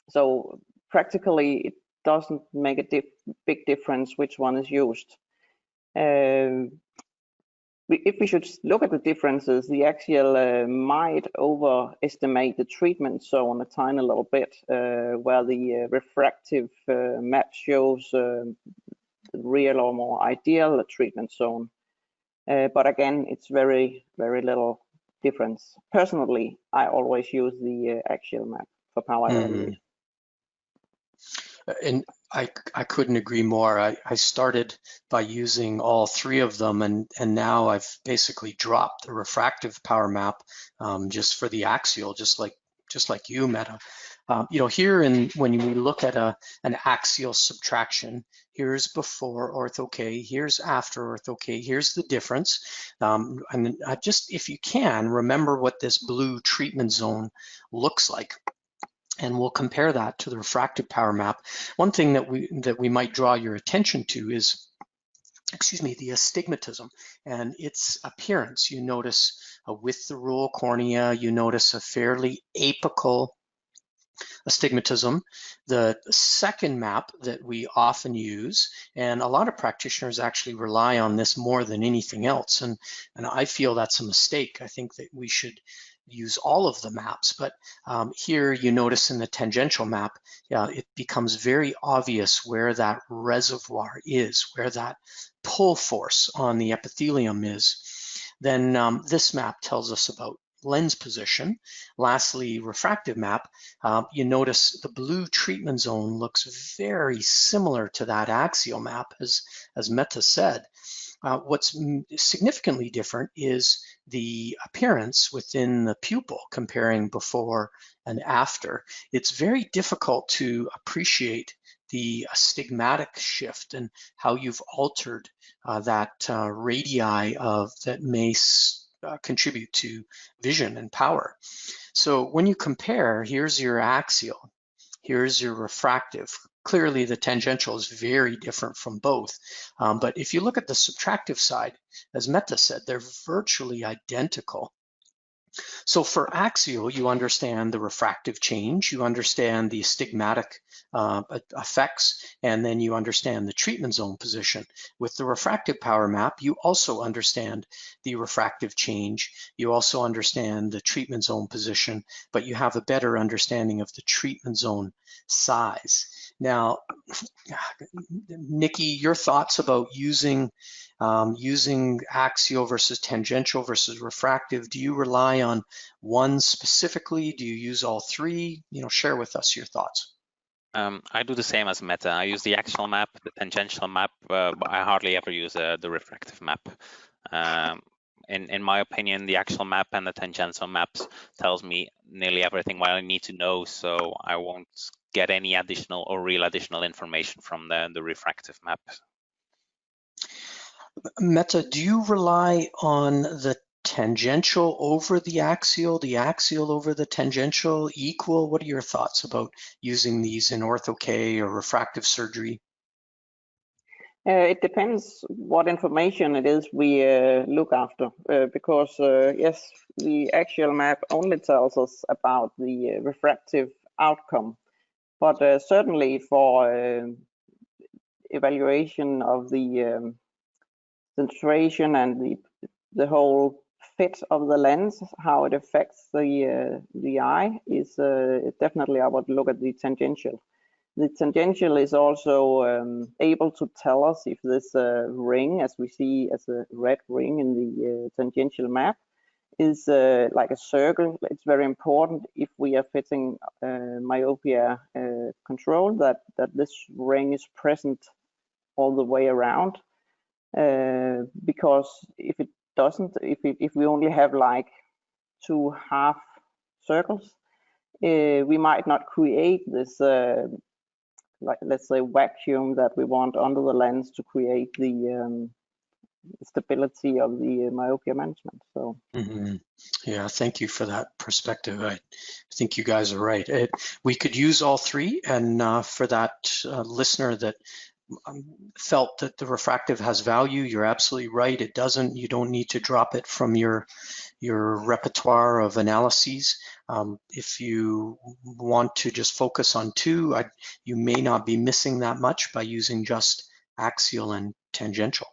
So practically, it doesn't make a big difference which one is used. If we should look at the differences, the axial might overestimate the treatment zone a tiny little bit, where the refractive map shows the real or more ideal treatment zone. But again, it's very, very little difference. Personally, I always use the axial map for power evaluation. And I couldn't agree more. I started by using all 3 of them, and now I've basically dropped the refractive power map just for the axial, just like you, Meta. You know, here when we look at an axial subtraction, here's before Ortho-K, here's after Ortho-K, here's the difference. And just, if you can, remember what this blue treatment zone looks like. And we'll compare that to the refractive power map. One thing that we might draw your attention to is, the astigmatism and its appearance. You notice with the rule cornea, you notice a fairly apical astigmatism. The second map that we often use, and a lot of practitioners actually rely on this more than anything else, and I feel that's a mistake. I think that we should use all of the maps, but here you notice in the tangential map, it becomes very obvious where that reservoir is, where that pull force on the epithelium is. Then this map tells us about lens position. Lastly, refractive map, you notice the blue treatment zone looks very similar to that axial map, as Meta said. What's significantly different is the appearance within the pupil, comparing before and after. It's very difficult to appreciate the astigmatic shift and how you've altered that radii that may contribute to vision and power. So when you compare, here's your axial, here's your refractive. Clearly the tangential is very different from both. But if you look at the subtractive side, as Meta said, they're virtually identical. So for axial, you understand the refractive change, you understand the astigmatic effects, and then you understand the treatment zone position. With the refractive power map, you also understand the refractive change, you also understand the treatment zone position, but you have a better understanding of the treatment zone size. Now, Nikki, your thoughts about using axial versus tangential versus refractive? Do you rely on one specifically? Do you use all three? Share with us your thoughts. I do the same as Meta. I use the axial map, the tangential map, but I hardly ever use the refractive map. In my opinion, the axial map and the tangential maps tells me nearly everything what I need to know, so I won't get any additional or real additional information from the refractive map. Meta, do you rely on the tangential over the axial over the tangential, equal? What are your thoughts about using these in ortho-K or refractive surgery? It depends what information it is we look after, because yes, the axial map only tells us about the refractive outcome, but certainly for evaluation of the centration and the whole fit of the lens, how it affects the eye, is definitely I would look at the tangential. The tangential is also able to tell us if this ring, as we see as a red ring in the tangential map, is like a circle. It's very important if we are fitting myopia control that this ring is present all the way around. Because if it doesn't, if we only have like 2 half circles, we might not create this like, let's say, vacuum that we want under the lens to create the stability of the myopia management. So yeah, thank you for that perspective. I think you guys are right. We could use all three, and for that listener that felt that the refractive has value, you're absolutely right. It doesn't. You don't need to drop it from your repertoire of analyses. If you want to just focus on two, you may not be missing that much by using just axial and tangential.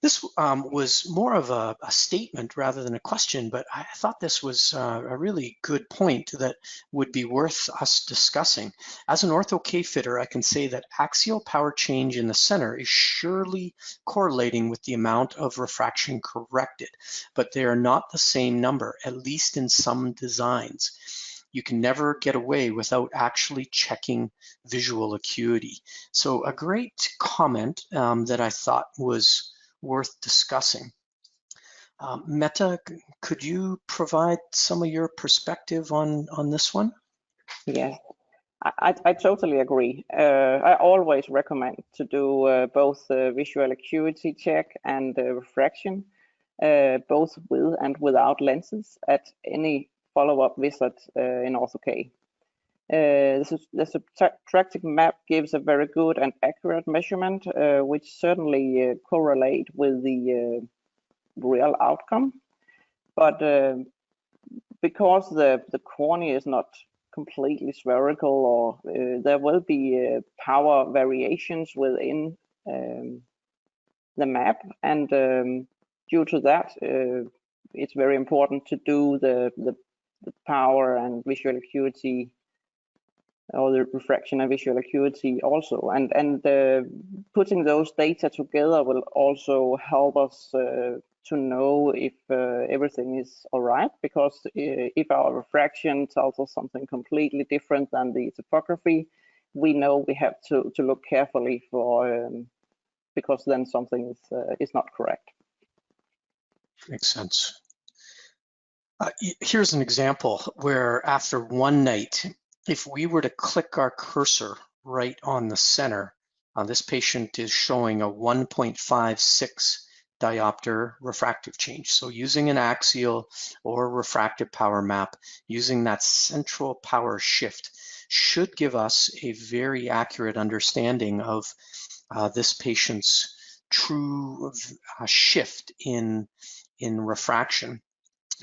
This was more of a statement rather than a question, but I thought this was a really good point that would be worth us discussing. As an ortho-K fitter, I can say that axial power change in the center is surely correlating with the amount of refraction corrected, but they are not the same number, at least in some designs. You can never get away without actually checking visual acuity. So a great comment that I thought was worth discussing. Meta, could you provide some of your perspective on this one? Yeah, I totally agree. I always recommend to do both visual acuity check and refraction, both with and without lenses at any follow-up visit in Ortho-K. The subtractive map gives a very good and accurate measurement, which certainly correlate with the real outcome. But because the cornea is not completely spherical, or there will be power variations within the map, and due to that, it's very important to do the power and visual acuity, or the refraction and visual acuity also, and putting those data together will also help us to know if everything is all right, because if our refraction tells us something completely different than the topography, we know we have to look carefully for because then something is not correct. Makes sense. Here's an example where after one night, if we were to click our cursor right on the center, this patient is showing a 1.56 diopter refractive change. So using an axial or refractive power map, using that central power shift should give us a very accurate understanding of this patient's true shift in refraction.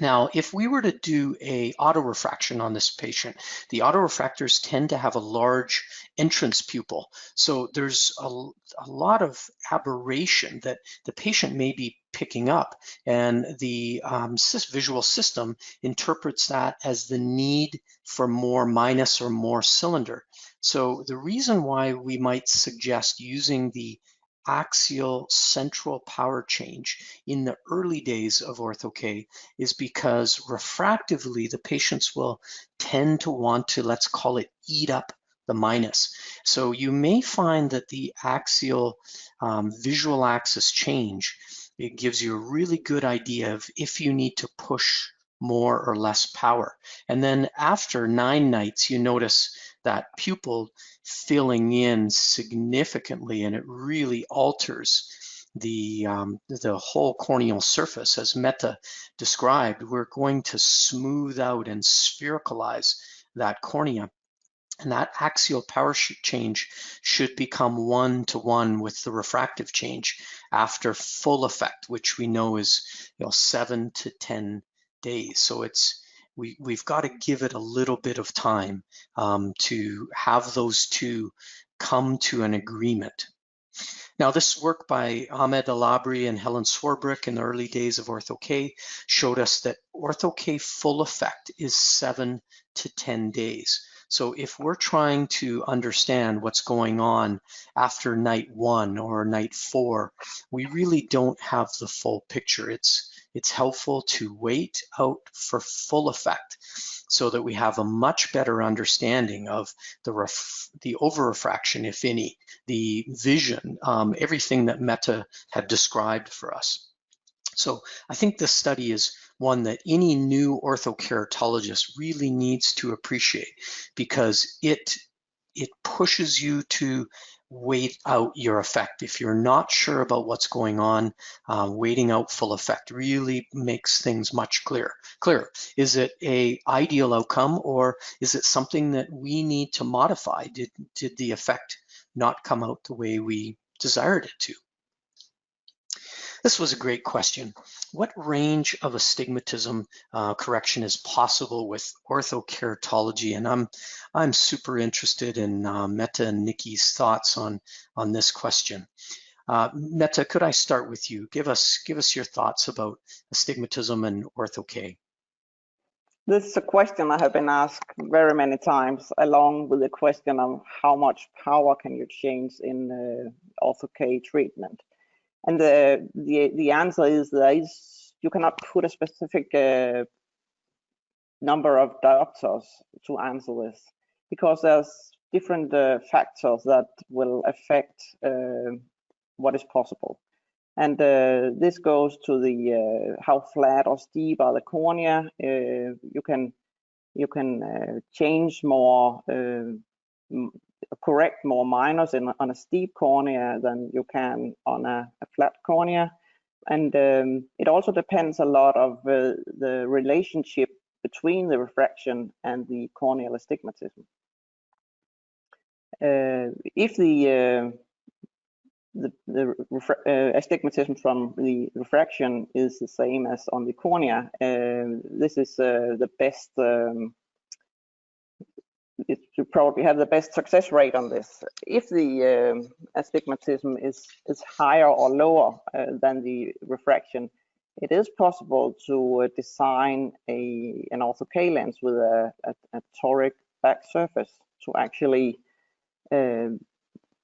Now, if we were to do a autorefraction on this patient, the autorefractors tend to have a large entrance pupil. So there's a lot of aberration that the patient may be picking up, and the visual system interprets that as the need for more minus or more cylinder. So the reason why we might suggest using the axial central power change in the early days of Ortho-K is because refractively the patients will tend to want to, let's call it, eat up the minus. So you may find that the axial visual axis change, it gives you a really good idea of if you need to push more or less power. And then after 9 nights, you notice that pupil filling in significantly, and it really alters the whole corneal surface. As Mette described, we're going to smooth out and sphericalize that cornea. And that axial power change should become 1-to-1 with the refractive change after full effect, which we know is 7 to 10 days. So we've got to give it a little bit of time to have those two come to an agreement. Now, this work by Ahmed Alabri and Helen Swarbrick in the early days of Ortho-K showed us that Ortho-K full effect is 7 to 10 days. So if we're trying to understand what's going on after night 1 or night 4, we really don't have the full picture. It's helpful to wait out for full effect so that we have a much better understanding of the over-refraction, if any, the vision, everything that Mette had described for us. So I think this study is one that any new orthokeratologist really needs to appreciate, because it pushes you to wait out your effect. If you're not sure about what's going on, waiting out full effect really makes things much clearer. Is it an ideal outcome, or is it something that we need to modify? Did the effect not come out the way we desired it to? This was a great question. What range of astigmatism correction is possible with orthokeratology? And I'm super interested in Mette and Nikki's thoughts on this question. Mette, could I start with you? Give us your thoughts about astigmatism and Ortho-K. This is a question I have been asked very many times, along with the question of how much power can you change in Ortho-K treatment. And the answer is you cannot put a specific number of diopters to answer this, because there's different factors that will affect what is possible. And this goes to the how flat or steep are the cornea. You can change more, correct more minors on a steep cornea than you can on a flat cornea. And it also depends a lot of the relationship between the refraction and the corneal astigmatism. If the astigmatism from the refraction is the same as on the cornea, this is the best. You probably have the best success rate on this. If the astigmatism is higher or lower than the refraction, it is possible to design an Ortho-K lens with a toric back surface to actually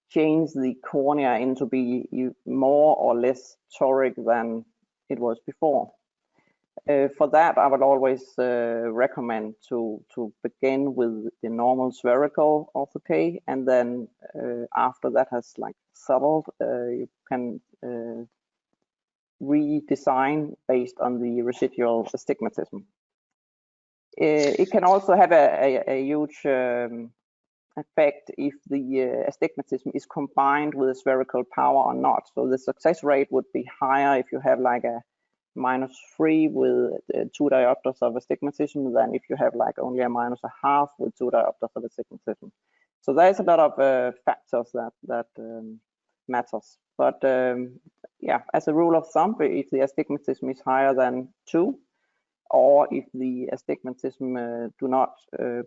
change the cornea into be more or less toric than it was before. For that, I would always recommend to begin with the normal spherical Ortho-K, and then after that has like settled, you can redesign based on the residual astigmatism. It can also have a huge effect if the astigmatism is combined with a spherical power or not. So the success rate would be higher if you have like a -3 with 2 diopters of astigmatism than if you have like only a -0.5 with 2 diopters of astigmatism. So there's a lot of factors that matters. But yeah, as a rule of thumb, if the astigmatism is higher than 2, or if the astigmatism do not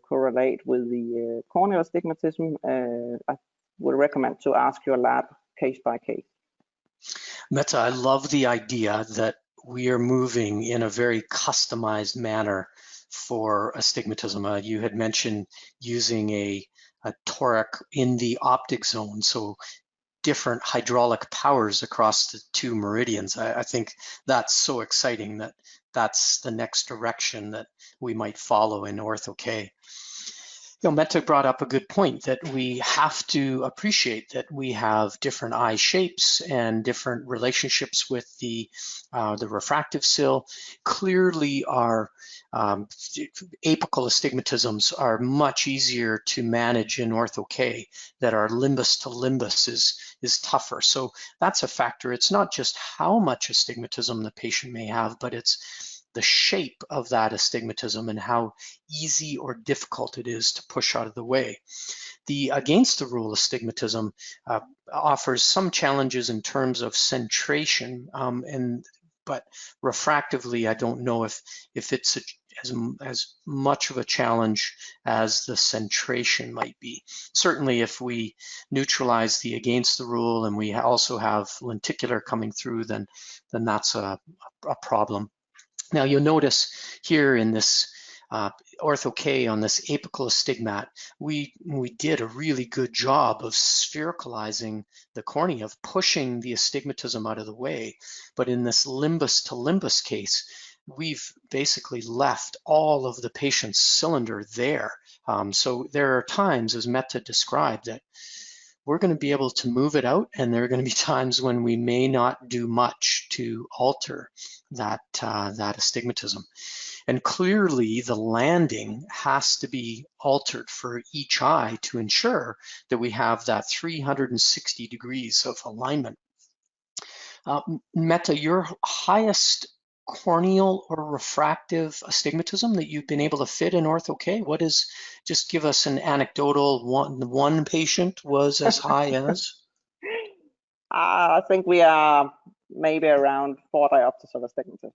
correlate with the corneal astigmatism, I would recommend to ask your lab case by case. Mette, I love the idea that we are moving in a very customized manner for astigmatism. You had mentioned using a toric in the optic zone, so different hydraulic powers across the two meridians. I think that's so exciting that that's the next direction that we might follow in Ortho-K. You know, Mette brought up a good point that we have to appreciate that we have different eye shapes and different relationships with the refractive sill. Clearly, our apical astigmatisms are much easier to manage in Ortho-K, that our limbus to limbus is tougher. So that's a factor. It's not just how much astigmatism the patient may have, but it's the shape of that astigmatism and how easy or difficult it is to push out of the way. The against the rule astigmatism offers some challenges in terms of centration, but refractively, I don't know if it's as much of a challenge as the centration might be. Certainly, if we neutralize the against the rule and we also have lenticular coming through, then that's a problem. Now you'll notice here in this Ortho-K on this apical astigmat, we did a really good job of sphericalizing the cornea, of pushing the astigmatism out of the way. But in this limbus to limbus case, we've basically left all of the patient's cylinder there. So there are times, as Mette described, that we're going to be able to move it out, and there are going to be times when we may not do much to alter that astigmatism. And clearly, the landing has to be altered for each eye to ensure that we have that 360 degrees of alignment. Mette, your highest corneal or refractive astigmatism that you've been able to fit in Ortho-K? What is, just give us an anecdotal, one patient was as high as? I think we are maybe around 4 diopters of astigmatism.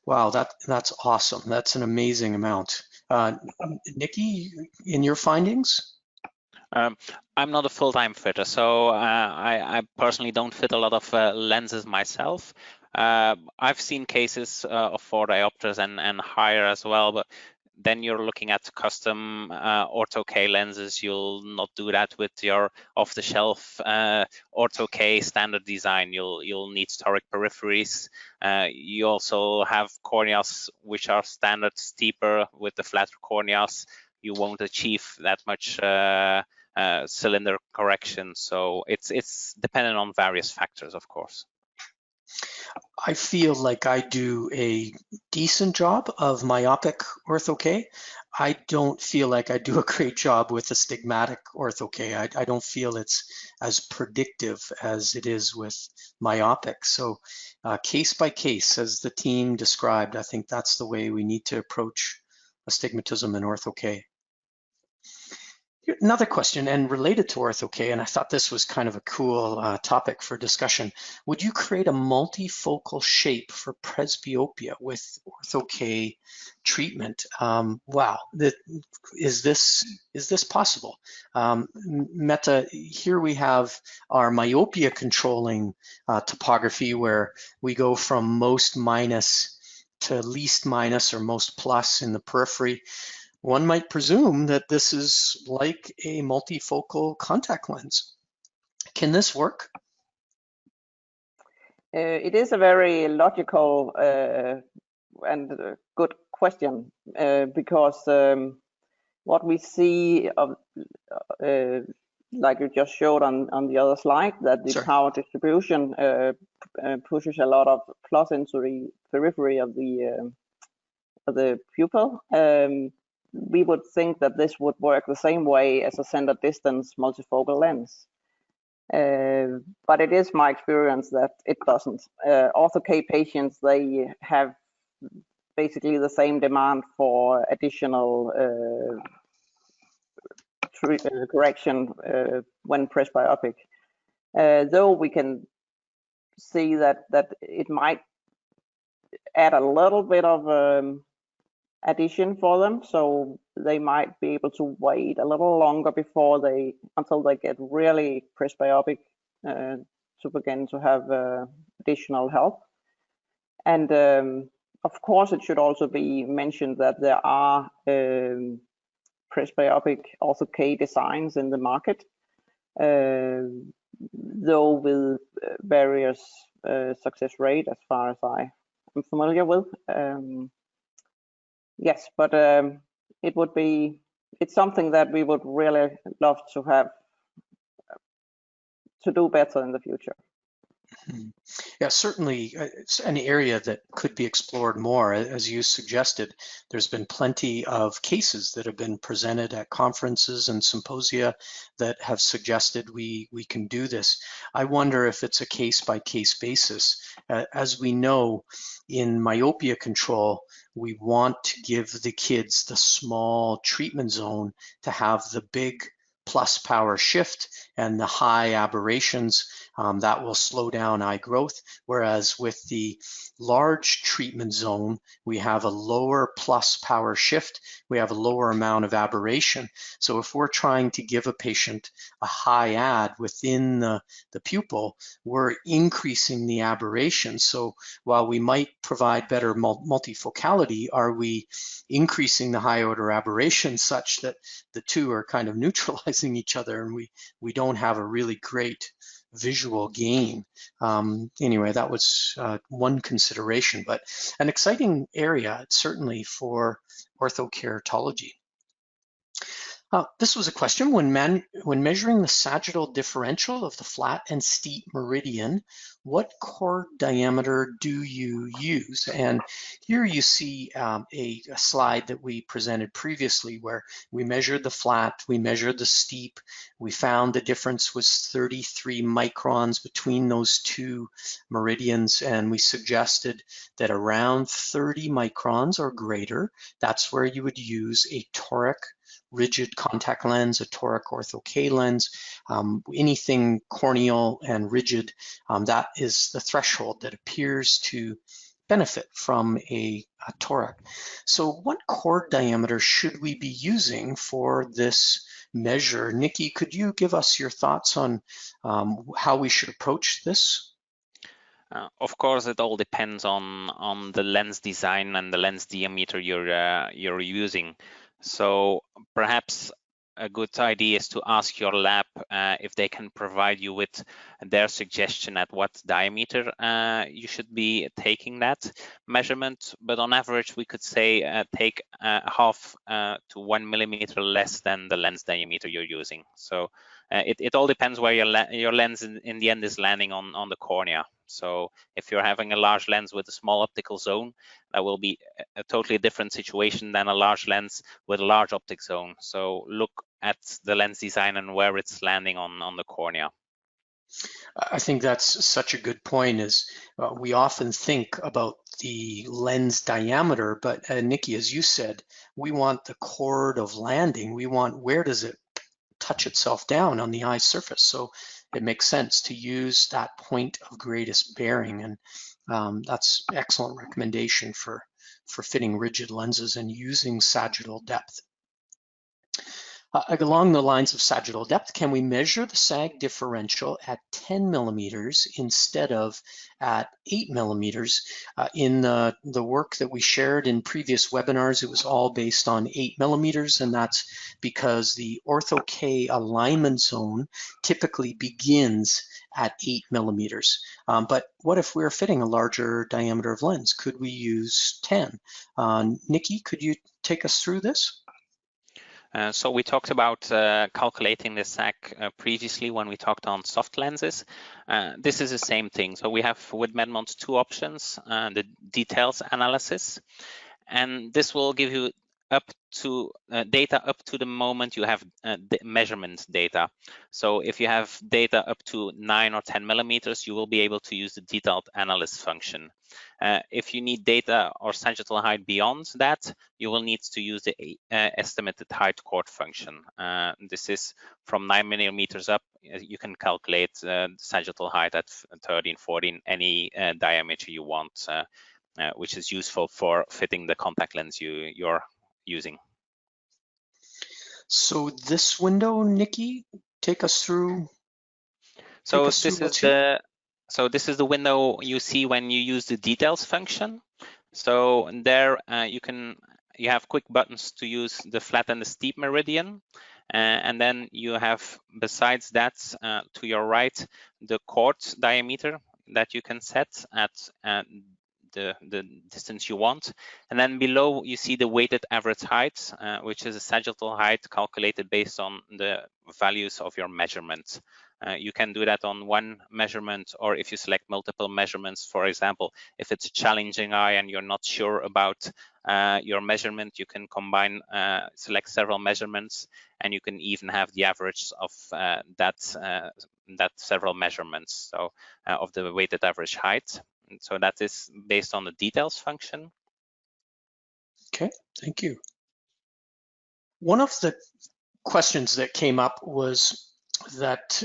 Wow, that's awesome. That's an amazing amount. Nikki, in your findings? I'm not a full-time fitter, so I personally don't fit a lot of lenses myself. I've seen cases of 4 diopters and higher as well, but then you're looking at custom Ortho-K lenses. You'll not do that with your off-the-shelf Ortho-K standard design. You'll need toric peripheries. You also have corneas which are standard steeper with the flatter corneas. You won't achieve that much cylinder correction. So it's dependent on various factors, of course. I feel like I do a decent job of myopic Ortho-K. I don't feel like I do a great job with astigmatic Ortho-K. I don't feel it's as predictive as it is with myopic. So case by case, as the team described, I think that's the way we need to approach astigmatism in Ortho-K. Another question, and related to Ortho-K, and I thought this was kind of a cool topic for discussion. Would you create a multifocal shape for presbyopia with Ortho-K treatment? Wow, is this possible? Mette, here we have our myopia controlling topography, where we go from most minus to least minus or most plus in the periphery. One might presume that this is like a multifocal contact lens. Can this work? It is a very logical and good question because what we see of, like you just showed on the other slide, that the Sure. power distribution pushes a lot of plus into the periphery of the pupil. We would think that this would work the same way as a center distance multifocal lens. But it is my experience that it doesn't. Ortho-K patients, they have basically the same demand for additional correction when presbyopic. Though we can see that it might add a little bit of addition for them, so they might be able to wait a little longer until they get really presbyopic to begin to have additional help. And of course, it should also be mentioned that there are presbyopic Ortho-K designs in the market, though with various success rate as far as I am familiar with. Yes, but it's something that we would really love to have to do better in the future. Yeah, certainly it's an area that could be explored more. As you suggested, there's been plenty of cases that have been presented at conferences and symposia that have suggested we can do this. I wonder if it's a case-by-case basis. As we know, in myopia control, we want to give the kids the small treatment zone to have the big plus power shift and the high aberrations that will slow down eye growth. Whereas with the large treatment zone, we have a lower plus power shift, we have a lower amount of aberration. So if we're trying to give a patient a high ad within the pupil, we're increasing the aberration. So while we might provide better multifocality, are we increasing the high order aberration such that the two are kind of neutralizing each other and we don't have a really great visual gain? Anyway, that was one consideration, but an exciting area certainly for orthokeratology. This was a question: when measuring the sagittal differential of the flat and steep meridian, what chord diameter do you use? And here you see a slide that we presented previously where we measured the flat, we measured the steep, we found the difference was 33 microns between those two meridians, and we suggested that around 30 microns or greater, that's where you would use a toric rigid contact lens, a toric Ortho-K lens, anything corneal and rigid, that is the threshold that appears to benefit from a toric. So what chord diameter should we be using for this measure? Nikki, could you give us your thoughts on how we should approach this? Of course, it all depends on the lens design and the lens diameter you're using. So perhaps a good idea is to ask your lab if they can provide you with their suggestion at what diameter you should be taking that measurement. But on average, we could say take half to 1 millimeter less than the lens diameter you're using. So it all depends where your lens in the end is landing on the cornea. So if you're having a large lens with a small optical zone, that will be a totally different situation than a large lens with a large optic zone. So look at the lens design and where it's landing on the cornea. I think that's such a good point, is we often think about the lens diameter, but Nikki, as you said, we want the chord of landing. We want, where does it touch itself down on the eye surface? So it makes sense to use that point of greatest bearing, and that's excellent recommendation for fitting rigid lenses and using sagittal depth. Along the lines of sagittal depth, can we measure the sag differential at 10 millimeters instead of at 8 millimeters? In the work that we shared in previous webinars, it was all based on 8 millimeters, and that's because the Ortho-K alignment zone typically begins at 8 millimeters. But what if we're fitting a larger diameter of lens? Could we use 10? Nikki, could you take us through this? So we talked about calculating the sag previously when we talked on soft lenses. This is the same thing. So we have with Medmont two options, the details analysis, and this will give you up to data up to the moment you have the measurement data. So if you have data up to 9 or 10 millimeters, you will be able to use the detailed analysis function. If you need data or sagittal height beyond that, you will need to use the estimated height chord function. This is from 9 millimeters up. You can calculate sagittal height at 13, 14, any diameter you want. which is useful for fitting the contact lens you're using. So this window, Nikki, take us through. So this is the window you see when you use the details function. So there you have quick buttons to use the flat and the steep meridian. And then you have, besides that, to your right, the chord diameter that you can set at the distance you want. And then below you see the weighted average height, which is a sagittal height calculated based on the values of your measurements. You can do that on one measurement, or if you select multiple measurements, for example, if it's a challenging eye and you're not sure about your measurement, you can combine, select several measurements, and you can even have the average of that several measurements, so of the weighted average height. So that is based on the details function. Okay, thank you. One of the questions that came up was that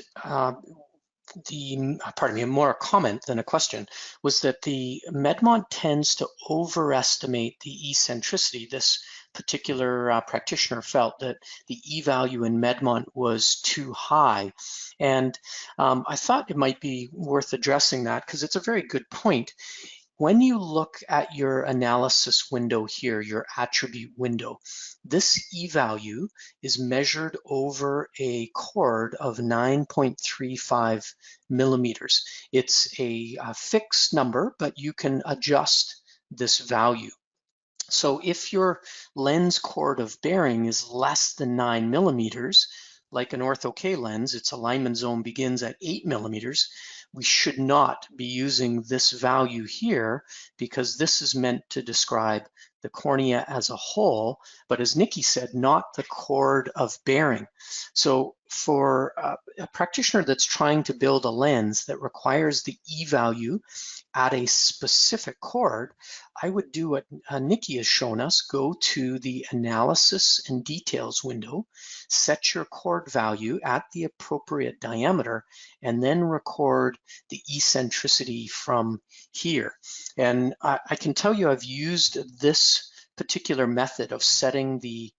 more a comment than a question, was that the Medmont tends to overestimate the eccentricity. This particular practitioner felt that the E value in Medmont was too high. And I thought it might be worth addressing that because it's a very good point. When you look at your analysis window here, your attribute window, this E value is measured over a chord of 9.35 millimeters. It's a fixed number, but you can adjust this value. So if your lens chord of bearing is less than 9 millimeters, like an Orthok lens, its alignment zone begins at 8 millimeters, we should not be using this value here because this is meant to describe the cornea as a whole, but as Nikki said, not the chord of bearing. So for a practitioner that's trying to build a lens that requires the E value at a specific chord, I would do what Nikki has shown us, go to the analysis and details window, set your chord value at the appropriate diameter, and then record the eccentricity from here. And I can tell you I've used this particular method of setting the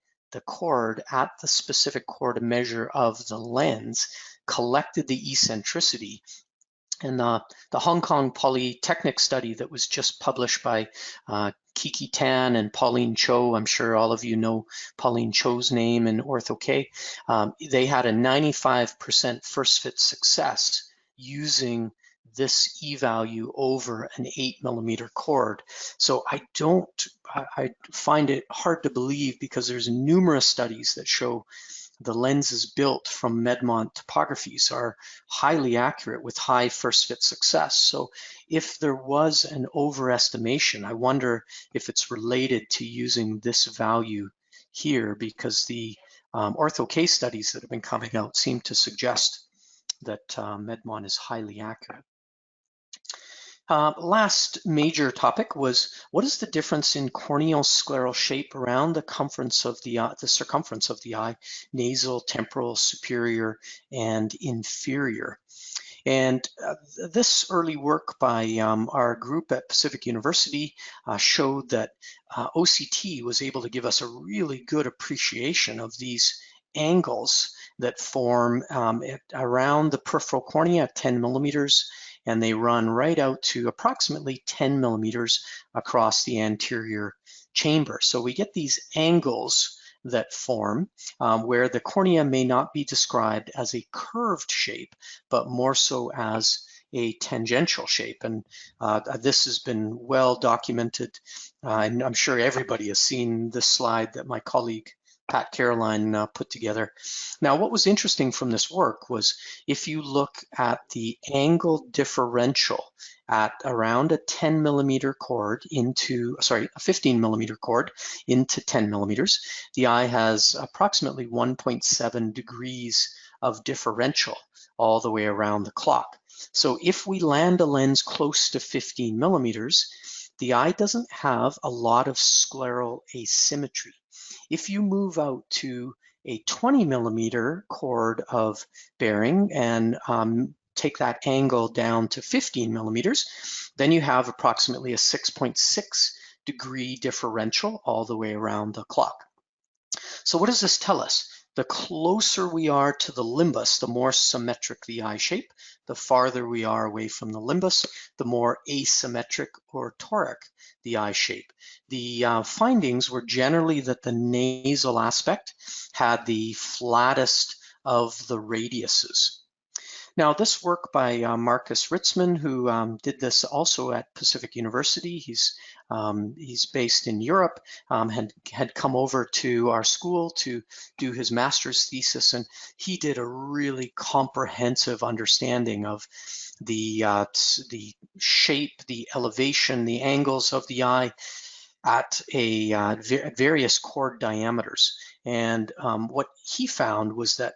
chord at the specific chord measure of the lens, collected the eccentricity. And the Hong Kong Polytechnic study that was just published by Kiki Tan and Pauline Cho, I'm sure all of you know Pauline Cho's name in Orthok, they had a 95% first fit success using this E value over an 8 millimeter chord. So I find it hard to believe because there's numerous studies that show the lenses built from Medmont topographies are highly accurate with high first fit success. So if there was an overestimation, I wonder if it's related to using this value here, because the Orthok studies that have been coming out seem to suggest that Medmont is highly accurate. Last major topic was, what is the difference in corneal scleral shape around the circumference of the eye, nasal, temporal, superior, and inferior? And this early work by our group at Pacific University showed that OCT was able to give us a really good appreciation of these angles that form around the peripheral cornea at 10 millimeters, and they run right out to approximately 10 millimeters across the anterior chamber. So we get these angles that form where the cornea may not be described as a curved shape, but more so as a tangential shape. And this has been well documented. And I'm sure everybody has seen this slide that my colleague Pat Caroline put together. Now, what was interesting from this work was if you look at the angle differential at around a 10 millimeter chord into, a 15 millimeter chord into 10 millimeters, the eye has approximately 1.7 degrees of differential all the way around the clock. So if we land a lens close to 15 millimeters, the eye doesn't have a lot of scleral asymmetry. If you move out to a 20 millimeter chord of bearing and take that angle down to 15 millimeters, then you have approximately a 6.6 degree differential all the way around the clock. So what does this tell us? The closer we are to the limbus, the more symmetric the eye shape. The farther we are away from the limbus, the more asymmetric or toric the eye shape. The findings were generally that the nasal aspect had the flattest of the radiuses. Now, this work by Marcus Ritzman, who did this also at Pacific University, he's based in Europe, had come over to our school to do his master's thesis, and he did a really comprehensive understanding of the shape, the elevation, the angles of the eye at various chord diameters. And what he found was that,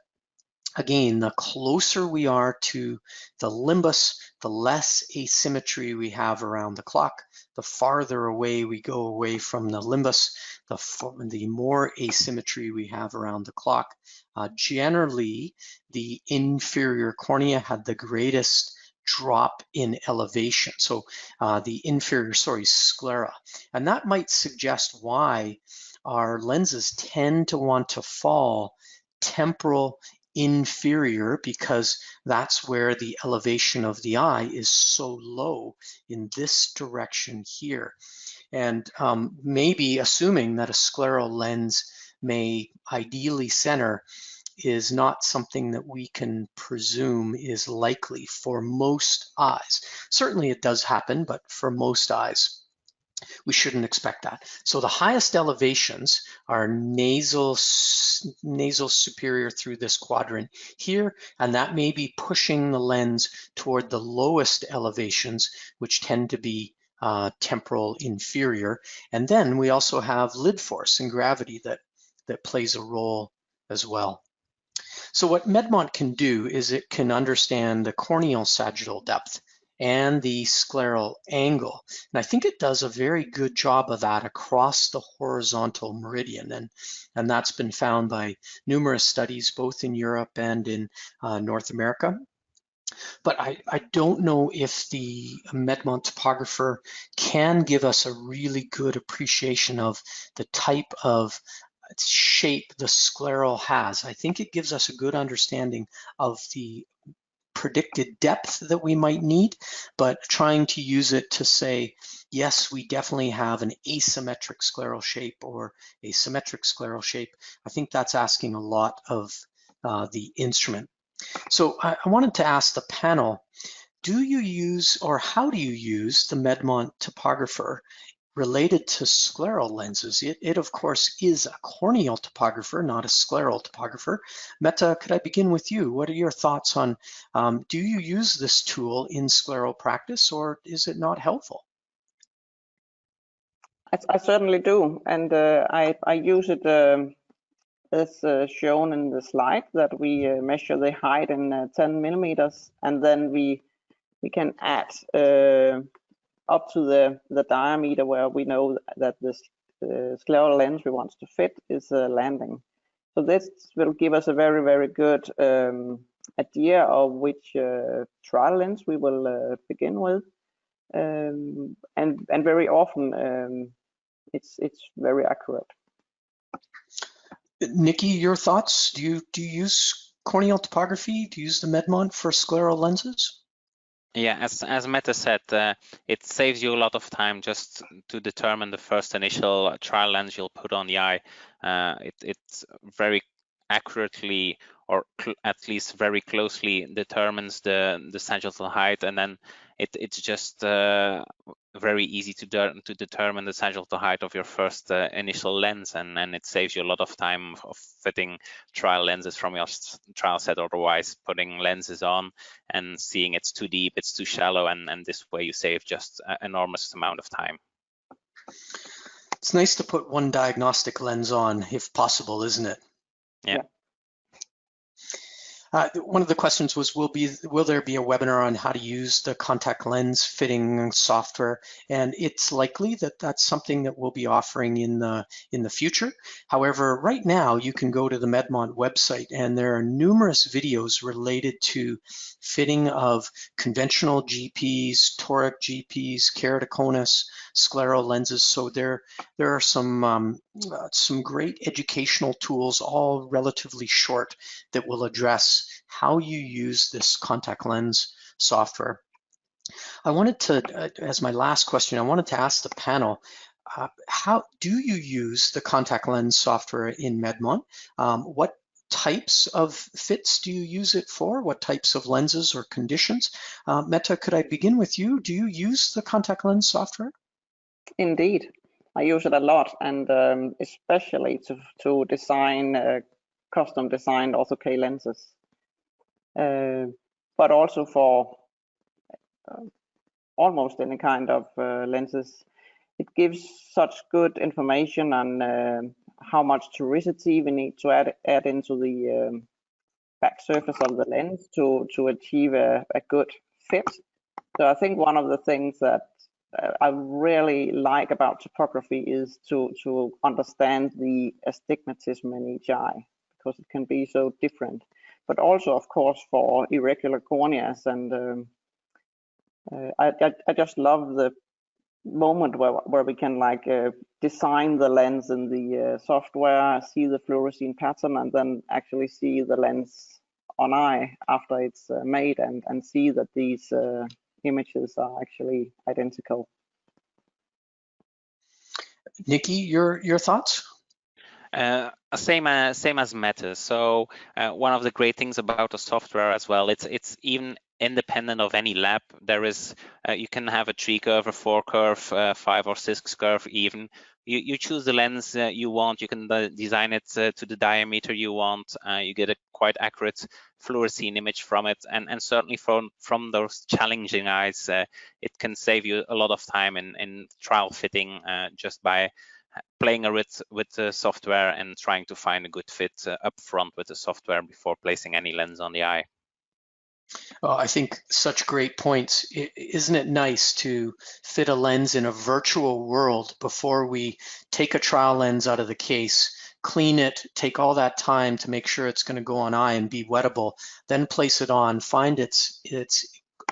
again, the closer we are to the limbus, the less asymmetry we have around the clock. The farther away we go away from the limbus, the more asymmetry we have around the clock. Generally, the inferior cornea had the greatest drop in elevation. So the inferior, sclera. And that might suggest why our lenses tend to want to fall temporal inferior, because that's where the elevation of the eye is so low in this direction here. And maybe assuming that a scleral lens may ideally center is not something that we can presume is likely for most eyes. Certainly it does happen, but for most eyes, we shouldn't expect that. So the highest elevations are nasal superior through this quadrant here, and that may be pushing the lens toward the lowest elevations, which tend to be temporal inferior. And then we also have lid force and gravity that plays a role as well. So what Medmont can do is it can understand the corneal sagittal depth and the scleral angle. And I think it does a very good job of that across the horizontal meridian. And that's been found by numerous studies, both in Europe and in North America. But I don't know if the Medmont topographer can give us a really good appreciation of the type of shape the scleral has. I think it gives us a good understanding of the predicted depth that we might need, but trying to use it to say, yes, we definitely have an asymmetric scleral shape or a symmetric scleral shape, I think that's asking a lot of the instrument. So I wanted to ask the panel, do you use, or how do you use the Medmont topographer related to scleral lenses? It of course is a corneal topographer, not a scleral topographer. Meta, could I begin with you? What are your thoughts on, do you use this tool in scleral practice, or is it not helpful? I certainly do, and I use it as shown in the slide, that we measure the height in 10 millimeters, and then we can add up to the diameter where we know that this scleral lens we want to fit is landing. So this will give us a very, very good idea of which trial lens we will begin with, and very often it's very accurate. Nikki, your thoughts? Do you use corneal topography? Do you use the Medmont for scleral lenses? Yeah, as Meta said, it saves you a lot of time just to determine the first initial trial lens you'll put on the eye. It very accurately, or at least very closely, determines the sagittal height, and then it's just very easy to determine the sagittal height of your first initial lens, and it saves you a lot of time of fitting trial lenses from your trial set, otherwise putting lenses on and seeing it's too deep, it's too shallow, and this way you save just an enormous amount of time. It's nice to put one diagnostic lens on if possible, isn't it? Yeah. One of the questions was, will there be a webinar on how to use the contact lens fitting software? And it's likely that that's something that we'll be offering in the future. However, right now you can go to the Medmont website, and there are numerous videos related to fitting of conventional GPs, toric GPs, keratoconus, scleral lenses. So there are some great educational tools, all relatively short, that will address how you use this contact lens software. I wanted to, as my last question, I wanted to ask the panel, how do you use the contact lens software in Medmont? What types of fits do you use it for? What types of lenses or conditions? Meta, could I begin with you? Do you use the contact lens software? Indeed, I use it a lot, and especially to design custom designed Orthok lenses, but also for almost any kind of lenses. It gives such good information on how much toricity we need to add into the back surface of the lens to achieve a good fit. So I think one of the things that I really like about topography is to understand the astigmatism in each eye, because it can be so different. But also, of course, for irregular corneas, and I just love the moment where we can like design the lens in the software, see the fluorescein pattern, and then actually see the lens on eye after it's made, and see that these images are actually identical. Nikki, your thoughts? Same as Meta. So one of the great things about the software as well, it's even independent of any lab. There is you can have a 3 curve, a 4 curve, 5 or 6 curve even. You choose the lens you want. You can design it to the diameter you want. You get a quite accurate fluorescein image from it, and certainly from those challenging eyes, it can save you a lot of time in trial fitting just by playing with the software and trying to find a good fit up front with the software before placing any lens on the eye. Oh, I think such great points. Isn't it nice to fit a lens in a virtual world before we take a trial lens out of the case, clean it, take all that time to make sure it's going to go on eye and be wettable, then place it on, find it's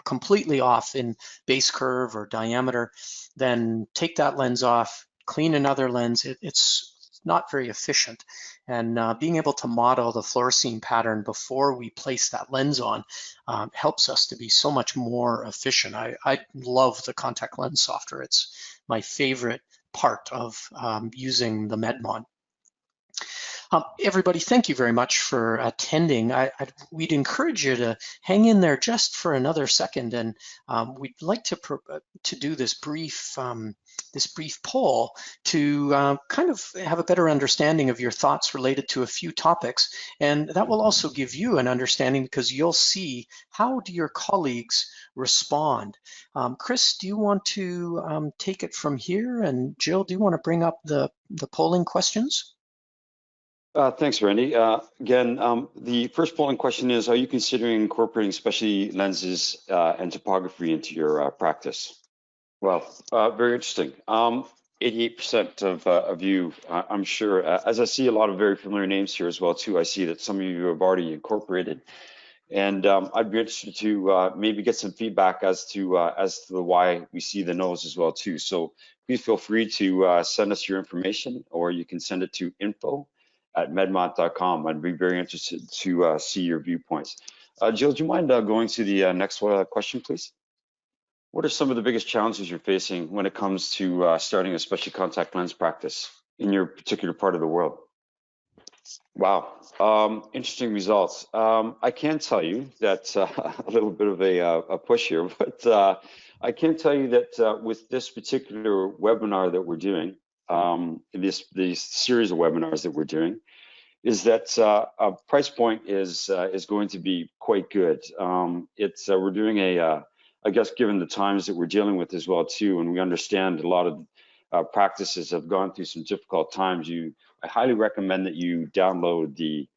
completely off in base curve or diameter, then take that lens off, clean another lens. It's not very efficient, and being able to model the fluorescein pattern before we place that lens on helps us to be so much more efficient. I love the contact lens software. It's my favorite part of using the Medmont. Everybody, thank you very much for attending. We'd encourage you to hang in there just for another second, and we'd like to do this brief poll to kind of have a better understanding of your thoughts related to a few topics, and that will also give you an understanding, because you'll see how do your colleagues respond. Chris, do you want to take it from here, and Jill, do you want to bring up the polling questions? Thanks, Randy. Again, the first polling question is, are you considering incorporating specialty lenses and topography into your practice? Well, very interesting. 88% of you, I'm sure, as I see a lot of very familiar names here as well, too, I see that some of you have already incorporated. And I'd be interested to maybe get some feedback as to the why we see the no's as well, too. So please feel free to send us your information, or you can send it to info@medmont.com. I'd be very interested to see your viewpoints. Jill, do you mind going to the next question, please? What are some of the biggest challenges you're facing when it comes to starting a specialty contact lens practice in your particular part of the world? Wow, interesting results. I can tell you that a little bit of a push here, but I can tell you that with this particular webinar that we're doing, this series of webinars that we're doing, is that a price point is going to be quite good. We're doing I guess given the times that we're dealing with as well too, and we understand a lot of practices have gone through some difficult times, I highly recommend that you download the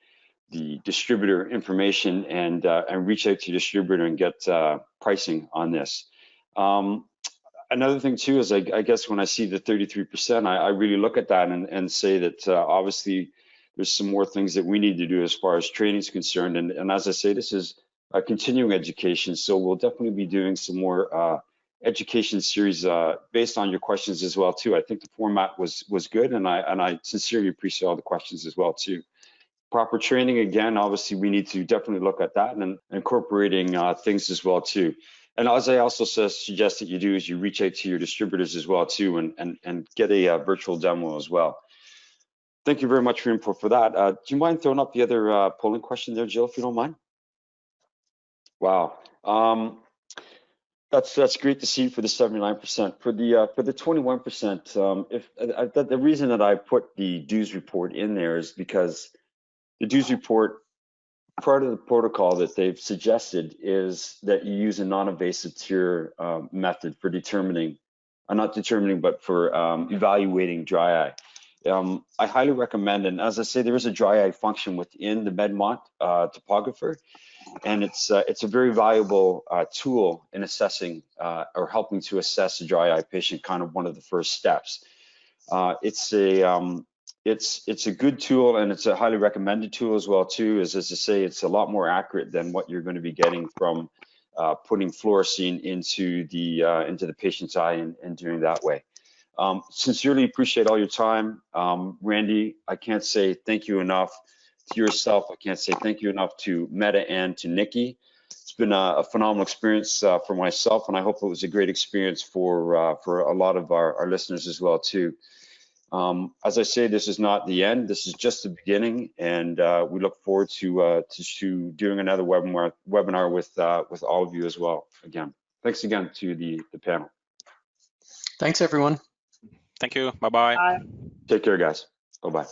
distributor information and reach out to your distributor and get pricing on this. Another thing too is I guess when I see the 33%, I really look at that and say that obviously there's some more things that we need to do as far as training is concerned. And as I say, this is a continuing education, so we'll definitely be doing some more education series based on your questions as well too. I think the format was good, and I sincerely appreciate all the questions as well too. Proper training, again, obviously we need to definitely look at that and incorporating things as well too. And as I also suggest that you do is you reach out to your distributors as well too and get a virtual demo as well. Thank you very much for your input for that. Do you mind throwing up the other polling question there, Jill, if you don't mind? Wow. That's great to see for the 79%. For the 21%, the reason that I put the dues report in there is because the dues report, part of the protocol that they've suggested is that you use a non-invasive tier method for determining, but for evaluating dry eye. I highly recommend, and as I say, there is a dry eye function within the Medmont topographer, and it's a very valuable tool in assessing or helping to assess a dry eye patient, kind of one of the first steps. It's a good tool, and it's a highly recommended tool as well too. As I say, it's a lot more accurate than what you're going to be getting from putting fluorescein into the patient's eye and doing that way. Sincerely appreciate all your time. Randy, I can't say thank you enough to yourself. I can't say thank you enough to Meta and to Nikki. It's been a phenomenal experience for myself, and I hope it was a great experience for a lot of our listeners as well too. As I say, this is not the end. This is just the beginning, and we look forward to doing another webinar with all of you as well. Again, thanks again to the panel. Thanks, everyone. Thank you. Bye-bye. Bye. Take care, guys. Bye-bye.